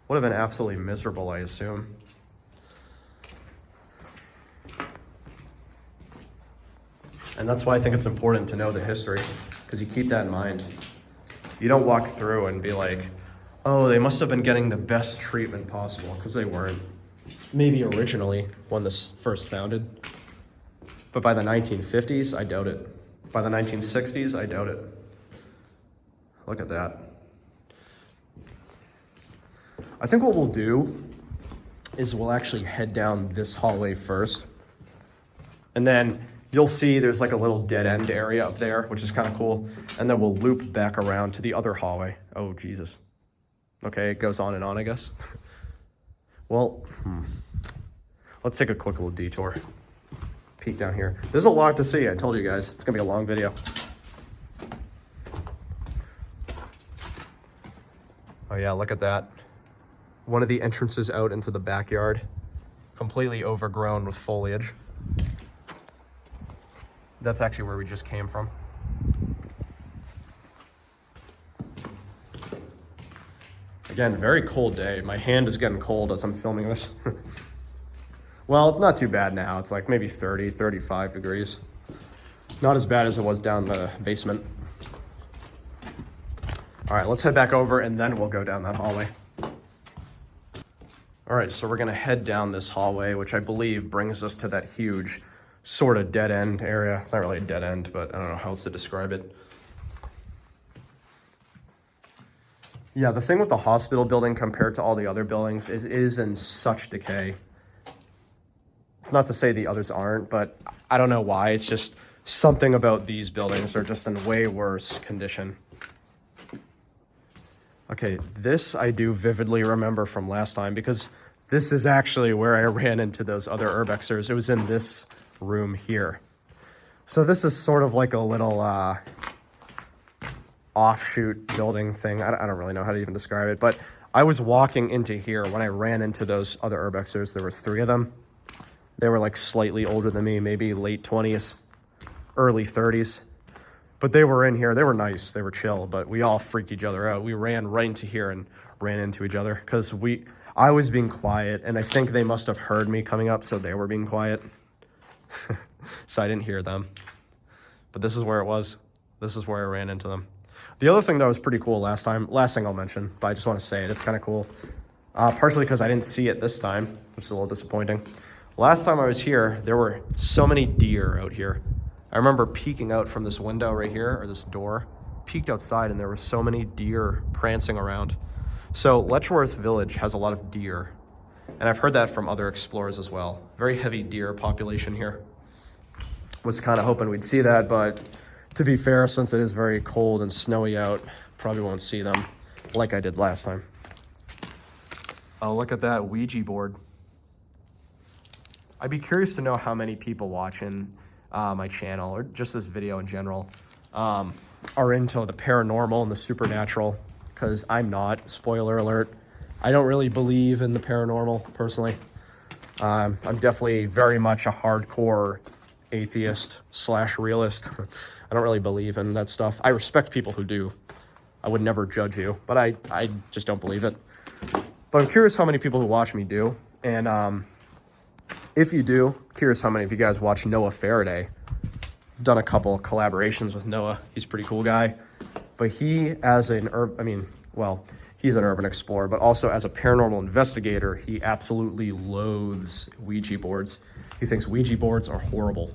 Would have been absolutely miserable, I assume. And that's why I think it's important to know the history, because you keep that in mind. You don't walk through and be like, oh, they must have been getting the best treatment possible, because they weren't. Maybe originally, when this first founded. But by the 1950s, I doubt it. By the 1960s, I doubt it. Look at that. I think what we'll do is we'll actually head down this hallway first. And then you'll see there's like a little dead end area up there, which is kind of cool. And then we'll loop back around to the other hallway. Oh, Jesus. Okay, it goes on and on, I guess. Well, let's take a quick little detour. Peek down here. There's a lot to see, I told you guys. It's gonna be a long video. Oh yeah, look at that. One of the entrances out into the backyard, completely overgrown with foliage. That's actually where we just came from. Again, very cold day. My hand is getting cold as I'm filming this. Well, it's not too bad now. It's like maybe 30, 35 degrees. Not as bad as it was down the basement. All right, let's head back over and then we'll go down that hallway. All right, so we're gonna head down this hallway, which I believe brings us to that huge sort of dead end area. It's not really a dead end, but I don't know how else to describe it. Yeah, the thing with the hospital building compared to all the other buildings is it is in such decay. It's not to say the others aren't, but I don't know why. It's just something about these buildings are just in way worse condition. Okay, this I do vividly remember from last time because this is actually where I ran into those other urbexers. It was in this room here. So this is sort of like a little offshoot building thing. I don't really know how to even describe it, but I was walking into here when I ran into those other urbexers. There were 3 of them. They were like slightly older than me, maybe late 20s, early 30s. But they were in here. They were nice. They were chill, but we all freaked each other out. We ran right into here and ran into each other because I was being quiet, and I think they must have heard me coming up, so they were being quiet. So I didn't hear them. But this is where it was. This is where I ran into them. The other thing that was pretty cool last thing I'll mention, but I just want to say it, it's kind of cool. Partially because I didn't see it this time, which is a little disappointing. Last time I was here, there were so many deer out here. I remember peeking out from this window right here, or this door, peeked outside, and there were so many deer prancing around. So Letchworth Village has a lot of deer, and I've heard that from other explorers as well. Very heavy deer population here. Was kind of hoping we'd see that, but to be fair, since it is very cold and snowy out, probably won't see them like I did last time. Oh, look at that Ouija board. I'd be curious to know how many people watching my channel, or just this video in general, are into the paranormal and the supernatural, because I'm not. Spoiler alert. I don't really believe in the paranormal, personally. I'm definitely very much a hardcore atheist / realist. I don't really believe in that stuff. I respect people who do. I would never judge you, but I just don't believe it. But I'm curious how many people who watch me do. And if you do, curious how many of you guys watch Noah Faraday. I've done a couple of collaborations with Noah. He's a pretty cool guy. But he, as an he's an urban explorer, but also as a paranormal investigator, he absolutely loathes Ouija boards. He thinks Ouija boards are horrible.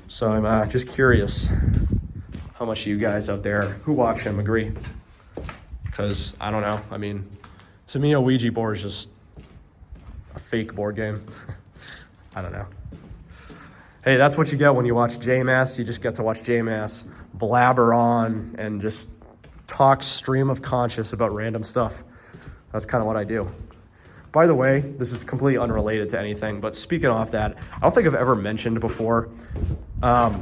So I'm just curious how much of you guys out there who watch him agree. Because I don't know. I mean, to me, a Ouija board is just a fake board game. I don't know. Hey, that's what you get when you watch JMass. You just get to watch JMass blabber on and just talk stream of conscious about random stuff. That's kind of what I do. By the way, this is completely unrelated to anything, but speaking off that, I don't think I've ever mentioned before, part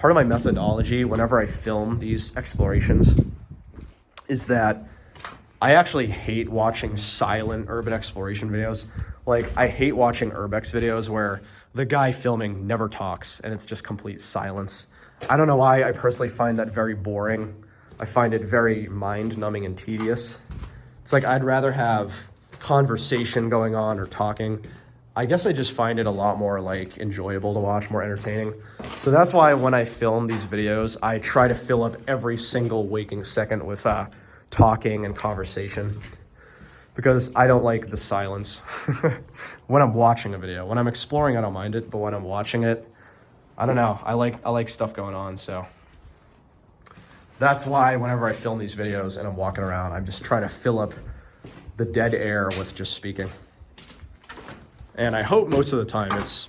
of my methodology whenever I film these explorations is that I actually hate watching silent urban exploration videos. Like, I hate watching urbex videos where the guy filming never talks and it's just complete silence. I don't know why. I personally find that very boring. I find it very mind-numbing and tedious. It's like I'd rather have conversation going on or talking. I guess I just find it a lot more like enjoyable to watch, more entertaining. So that's why when I film these videos, I try to fill up every single waking second with talking and conversation, because I don't like the silence when I'm watching a video. When I'm exploring, I don't mind it, but when I'm watching it, I don't know. I like stuff going on, so that's why whenever I film these videos and I'm walking around, I'm just trying to fill up the dead air with just speaking. And I hope most of the time it's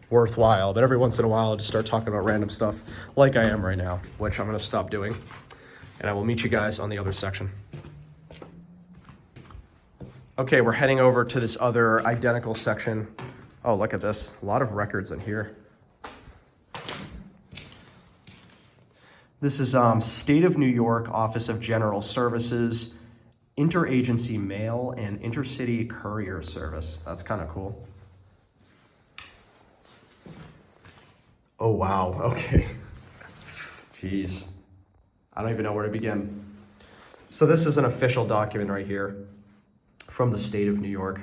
worthwhile, but every once in a while I'll just start talking about random stuff like I am right now, which I'm gonna stop doing. And I will meet you guys on the other section. Okay, we're heading over to this other identical section. Oh, look at this. A lot of records in here. This is State of New York Office of General Services, Interagency Mail and Intercity Courier Service. That's kind of cool. Oh, wow. Okay. Jeez. I don't even know where to begin. So this is an official document right here from the state of New York,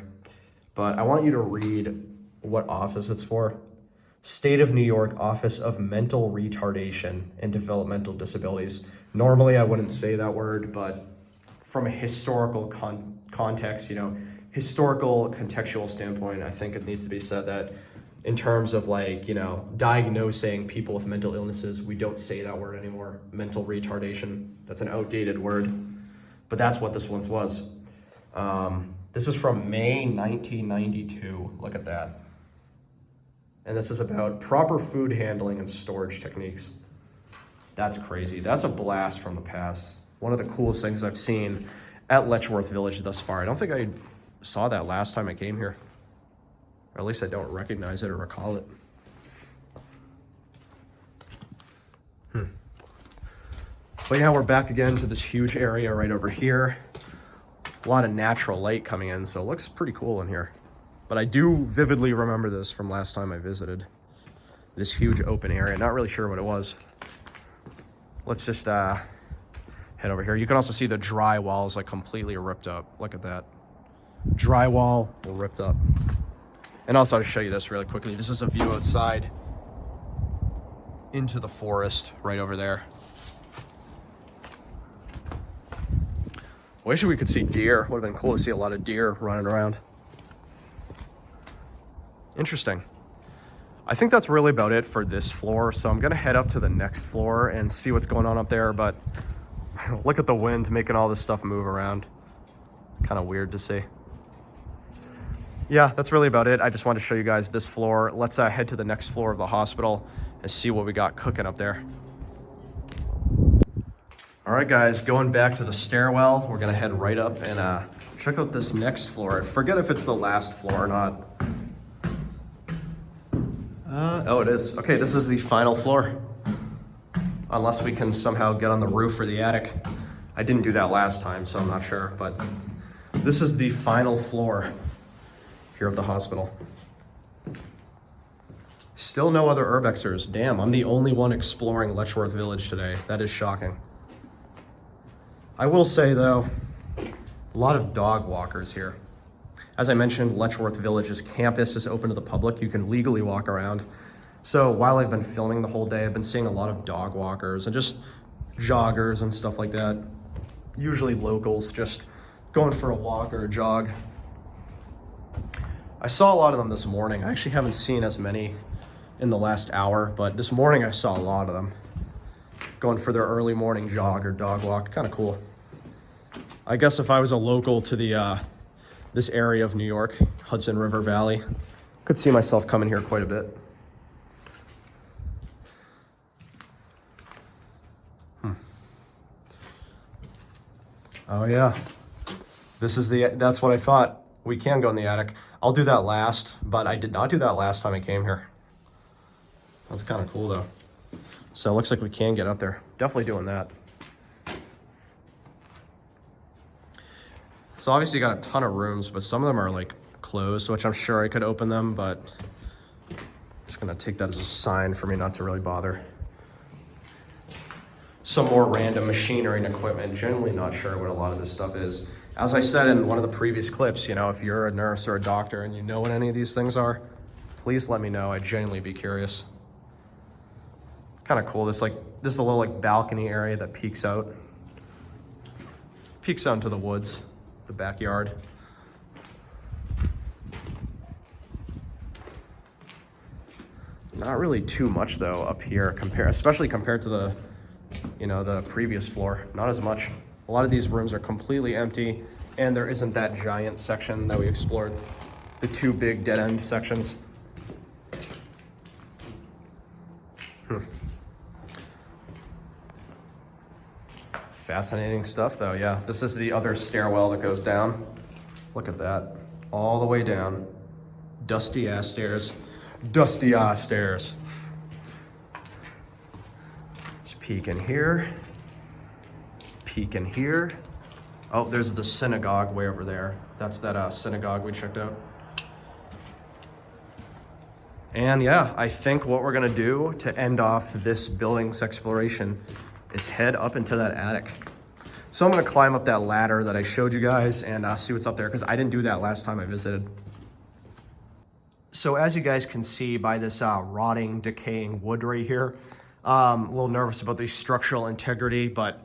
but I want you to read what office it's for. State of New York Office of Mental Retardation and Developmental Disabilities. Normally I wouldn't say that word, but from a historical context, you know, historical contextual standpoint, I think it needs to be said that in terms of like, you know, diagnosing people with mental illnesses, we don't say that word anymore. Mental retardation, that's an outdated word, but that's what this one was. This is from May 1992. Look at that. And this is about proper food handling and storage techniques. That's crazy. That's a blast from the past. One of the coolest things I've seen at Letchworth Village thus far. I don't think I saw that last time I came here. Or at least I don't recognize it or recall it. But yeah, we're back again to this huge area right over here. A lot of natural light coming in, so it looks pretty cool in here. But I do vividly remember this from last time I visited. This huge open area, not really sure what it was. Let's just head over here. You can also see the drywall is like completely ripped up. Look at that. Drywall ripped up. And also, I'll show you this really quickly. This is a view outside into the forest right over there. Wish we could see deer. Would have been cool to see a lot of deer running around. Interesting. I think that's really about it for this floor. So I'm gonna head up to the next floor and see what's going on up there. But look at the wind making all this stuff move around. Kind of weird to see. Yeah, that's really about it. I just wanted to show you guys this floor. Let's head to the next floor of the hospital and see what we got cooking up there. All right, guys, going back to the stairwell. We're gonna head right up and check out this next floor. I forget if it's the last floor or not. Oh, it is. Okay, this is the final floor. Unless we can somehow get on the roof or the attic. I didn't do that last time, so I'm not sure, but this is the final floor here of the hospital. Still no other urbexers. Damn, I'm the only one exploring Letchworth Village today. That is shocking. I will say though, a lot of dog walkers here. As I mentioned, Letchworth Village's campus is open to the public. You can legally walk around. So while I've been filming the whole day, I've been seeing a lot of dog walkers and just joggers and stuff like that. Usually locals just going for a walk or a jog. I saw a lot of them this morning. I actually haven't seen as many in the last hour, but this morning I saw a lot of them going for their early morning jog or dog walk. Kind of cool. I guess if I was a local to the this area of New York, Hudson River Valley, could see myself coming here quite a bit. Oh yeah, that's what I thought. We can go in the attic. I'll do that last, but I did not do that last time I came here. That's kind of cool though. So it looks like we can get up there. Definitely doing that. So obviously you got a ton of rooms, but some of them are like closed, which I'm sure I could open them, but I'm just gonna take that as a sign for me not to really bother. Some more random machinery and equipment. Generally not sure what a lot of this stuff is. As I said in one of the previous clips, you know, if you're a nurse or a doctor and you know what any of these things are, please let me know. I'd genuinely be curious. It's kind of cool. This is a little like balcony area that peeks out into the woods, the backyard. Not really too much though up here, especially compared to the, you know, the previous floor. Not as much. A lot of these rooms are completely empty, and there isn't that giant section that we explored the two big dead end sections. Fascinating stuff though, yeah. This is the other stairwell that goes down. Look at that, all the way down. Dusty ass stairs, dusty ass stairs. Just peek in here, peek in here. Oh, there's the synagogue way over there. That's that synagogue we checked out. And yeah, I think what we're gonna do to end off this building's exploration is head up into that attic. So I'm gonna climb up that ladder that I showed you guys and see what's up there, because I didn't do that last time I visited. So as you guys can see by this rotting, decaying wood right here, a little nervous about the structural integrity, but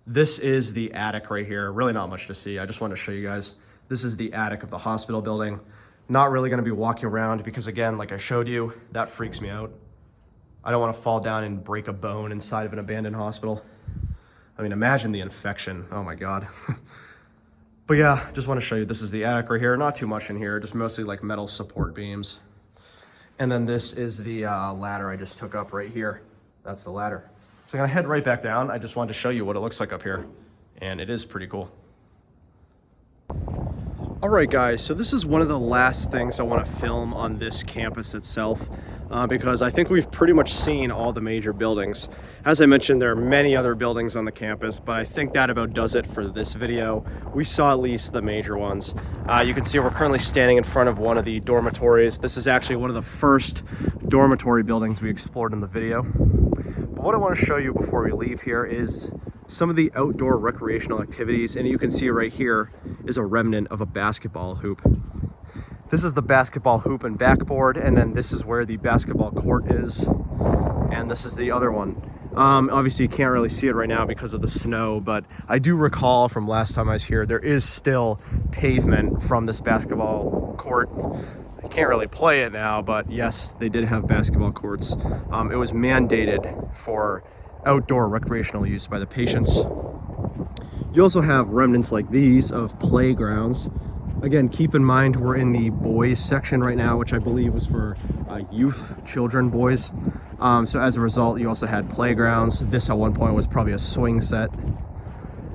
this is the attic right here. Really not much to see. I just wanted to show you guys. This is the attic of the hospital building. Not really gonna be walking around because, again, like I showed you, that freaks me out. I don't want to fall down and break a bone inside of an abandoned hospital. I mean, imagine the infection. Oh my God. But yeah, just want to show you, this is the attic right here. Not too much in here, just mostly like metal support beams. And then this is the ladder I just took up right here. That's the ladder. So I'm gonna head right back down. I just wanted to show you what it looks like up here. And it is pretty cool. All right, guys, so this is one of the last things I want to film on this campus itself, because I think we've pretty much seen all the major buildings. As I mentioned, there are many other buildings on the campus, but I think that about does it for this video. We saw at least the major ones. You can see we're currently standing in front of one of the dormitories. This is actually one of the first dormitory buildings we explored in the video. But what I want to show you before we leave here is some of the outdoor recreational activities, and you can see right here is a remnant of a basketball hoop. This is the basketball hoop and backboard, and then this is where the basketball court is, and this is the other one. Obviously you can't really see it right now because of the snow, but I do recall from last time I was here, there is still pavement from this basketball court. I can't really play it now, but yes, they did have basketball courts. It was mandated for outdoor recreational use by the patients. You also have remnants like these of playgrounds. Again, keep in mind we're in the boys section right now, which I believe was for youth, children, boys. So as a result, you also had playgrounds. This at one point was probably a swing set.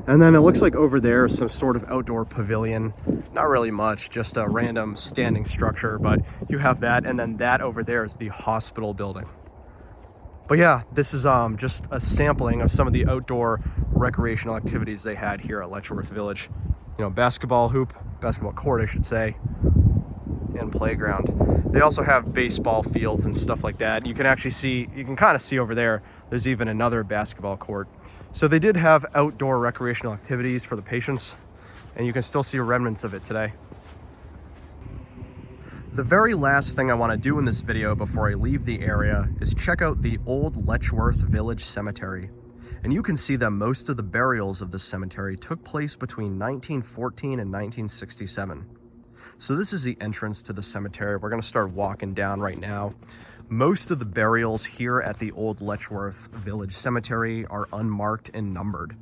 And then it looks like over there is some sort of outdoor pavilion. Not really much, just a random standing structure, but you have that. And then that over there is the hospital building. But yeah, this is just a sampling of some of the outdoor recreational activities they had here at Letchworth Village. You know, basketball hoop, basketball court, I should say, and playground. They also have baseball fields and stuff like that. You can actually see, you can kind of see over there, there's even another basketball court. So they did have outdoor recreational activities for the patients, and you can still see remnants of it today. The very last thing I want to do in this video before I leave the area is check out the old Letchworth Village Cemetery. And you can see that most of the burials of this cemetery took place between 1914 and 1967. So this is the entrance to the cemetery. We're going to start walking down right now. Most of the burials here at the old Letchworth Village Cemetery are unmarked and numbered.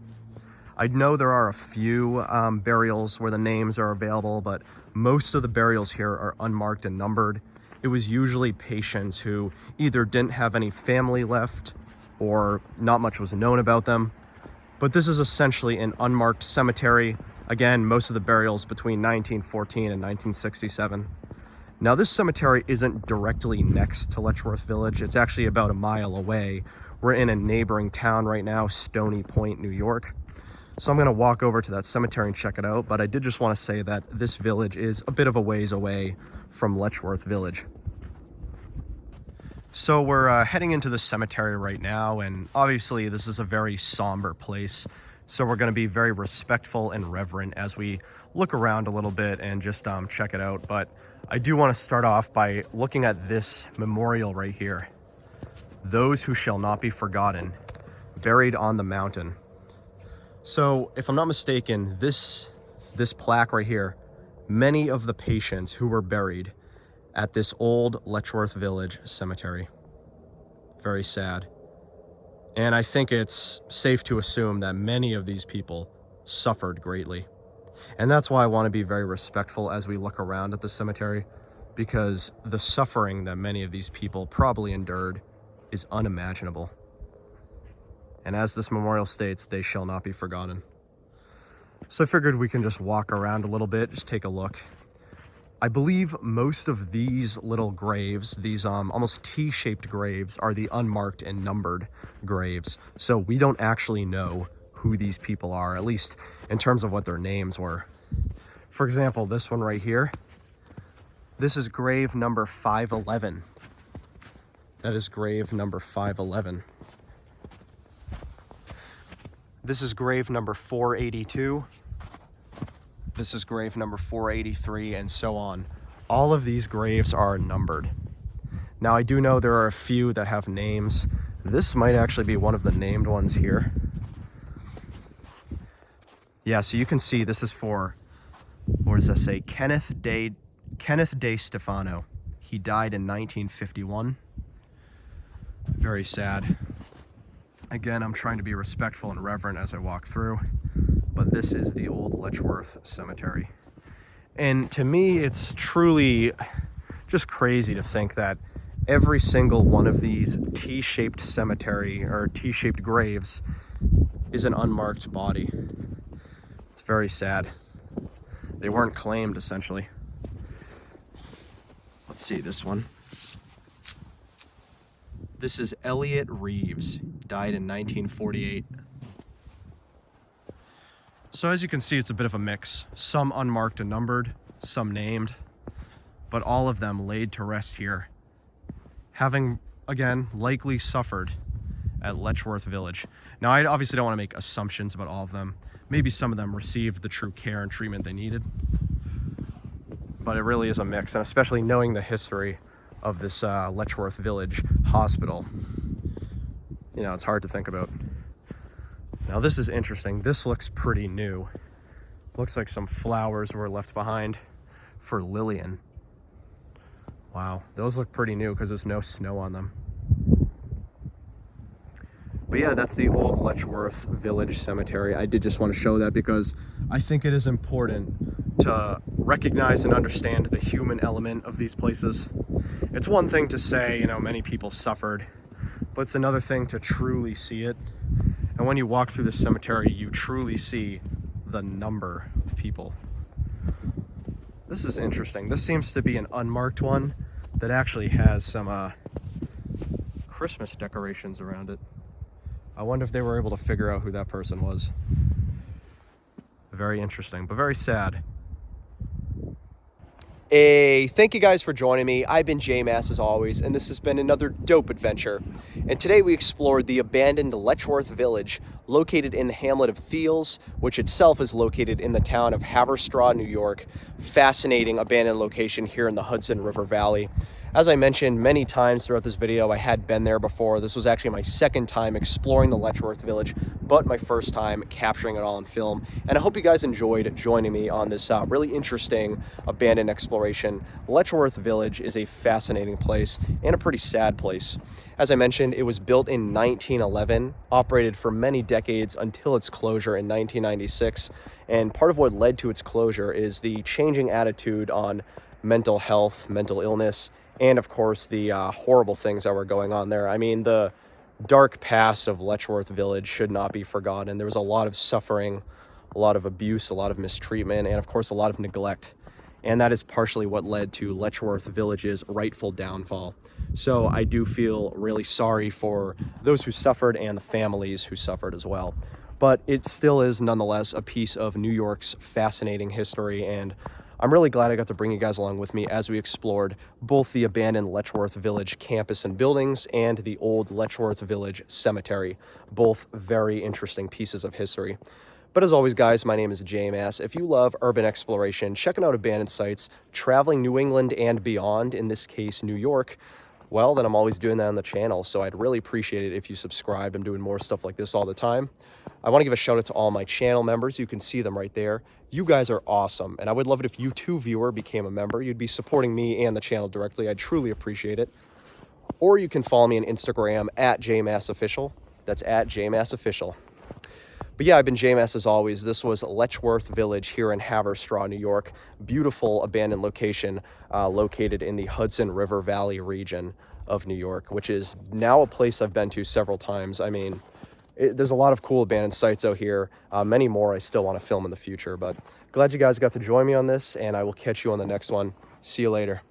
I know there are a few burials where the names are available, but most of the burials here are unmarked and numbered. It was usually patients who either didn't have any family left or not much was known about them. But this is essentially an unmarked cemetery. Again, most of the burials between 1914 and 1967. Now this cemetery isn't directly next to Letchworth Village. It's actually about a mile away. We're in a neighboring town right now, Stony Point, New York. So I'm gonna walk over to that cemetery and check it out, but I did just wanna say that this village is a bit of a ways away from Letchworth Village. So we're heading into the cemetery right now, and obviously this is a very somber place. So we're gonna be very respectful and reverent as we look around a little bit and just check it out. But I do wanna start off by looking at this memorial right here. Those who shall not be forgotten, buried on the mountain. So if I'm not mistaken, this plaque right here, many of the patients who were buried at this old Letchworth Village cemetery. Very sad. And I think it's safe to assume that many of these people suffered greatly. And that's why I want to be very respectful as we look around at the cemetery, because the suffering that many of these people probably endured is unimaginable. And as this memorial states, they shall not be forgotten. So I figured we can just walk around a little bit, just take a look. I believe most of these little graves, these almost T-shaped graves, are the unmarked and numbered graves. So we don't actually know who these people are, at least in terms of what their names were. For example, this one right here, this is grave number 511. That is grave number 511. This is grave number 482. This is grave number 483, and so on. All of these graves are numbered. Now, I do know there are a few that have names. This might actually be one of the named ones here. Yeah, so you can see this is for, what does that say? Kenneth De Stefano. He died in 1951. Very sad. Again, I'm trying to be respectful and reverent as I walk through, but this is the old Letchworth Cemetery. And to me, it's truly just crazy to think that every single one of these T-shaped cemetery or T-shaped graves is an unmarked body. It's very sad. They weren't claimed, essentially. Let's see this one. This is Elliot Reeves, died in 1948. So as you can see, it's a bit of a mix. Some unmarked and numbered, some named, but all of them laid to rest here, having, again, likely suffered at Letchworth Village. Now, I obviously don't want to make assumptions about all of them. Maybe some of them received the true care and treatment they needed, but it really is a mix, and especially knowing the history of this Letchworth Village hospital, you know, it's hard to think about. Now, this is interesting. This looks pretty new. Looks like some flowers were left behind for Lillian. Wow, those look pretty new because there's no snow on them. But yeah, that's the old Letchworth Village Cemetery. I did just want to show that because I think it is important to recognize and understand the human element of these places. It's one thing to say, you know, many people suffered, but it's another thing to truly see it. And when you walk through the cemetery, you truly see the number of people. This is interesting. This seems to be an unmarked one that actually has some Christmas decorations around it. I wonder if they were able to figure out who that person was. Very interesting, but very sad. Hey, thank you guys for joining me. I've been J-Mass as always, and this has been another dope adventure. And today we explored the abandoned Letchworth Village, located in the hamlet of Thiells, which itself is located in the town of Haverstraw, New York. Fascinating abandoned location here in the Hudson River Valley. As I mentioned many times throughout this video, I had been there before. This was actually my second time exploring the Letchworth Village, but my first time capturing it all on film. And I hope you guys enjoyed joining me on this really interesting abandoned exploration. Letchworth Village is a fascinating place and a pretty sad place. As I mentioned, it was built in 1911, operated for many decades until its closure in 1996. And part of what led to its closure is the changing attitude on mental health, mental illness, and of course the horrible things that were going on there. I mean, the dark past of Letchworth Village should not be forgotten. There was a lot of suffering, a lot of abuse, a lot of mistreatment, and of course a lot of neglect. And that is partially what led to Letchworth Village's rightful downfall. So I do feel really sorry for those who suffered and the families who suffered as well. But it still is nonetheless a piece of New York's fascinating history, and I'm really glad I got to bring you guys along with me as we explored both the abandoned Letchworth Village campus and buildings and the old Letchworth Village Cemetery. Both very interesting pieces of history. But as always, guys, my name is J-Mass. If you love urban exploration, checking out abandoned sites, traveling New England and beyond, in this case, New York, well, then I'm always doing that on the channel. So I'd really appreciate it if you subscribe. I'm doing more stuff like this all the time. I want to give a shout out to all my channel members. You can see them right there. You guys are awesome. And I would love it if you too, viewer, became a member. You'd be supporting me and the channel directly. I'd truly appreciate it. Or you can follow me on Instagram at JMassOfficial. That's at JMassOfficial. But yeah, I've been JMS as always. This was Letchworth Village here in Haverstraw, New York. Beautiful abandoned location located in the Hudson River Valley region of New York, which is now a place I've been to several times. I mean, there's a lot of cool abandoned sites out here. Many more I still want to film in the future, but glad you guys got to join me on this, and I will catch you on the next one. See you later.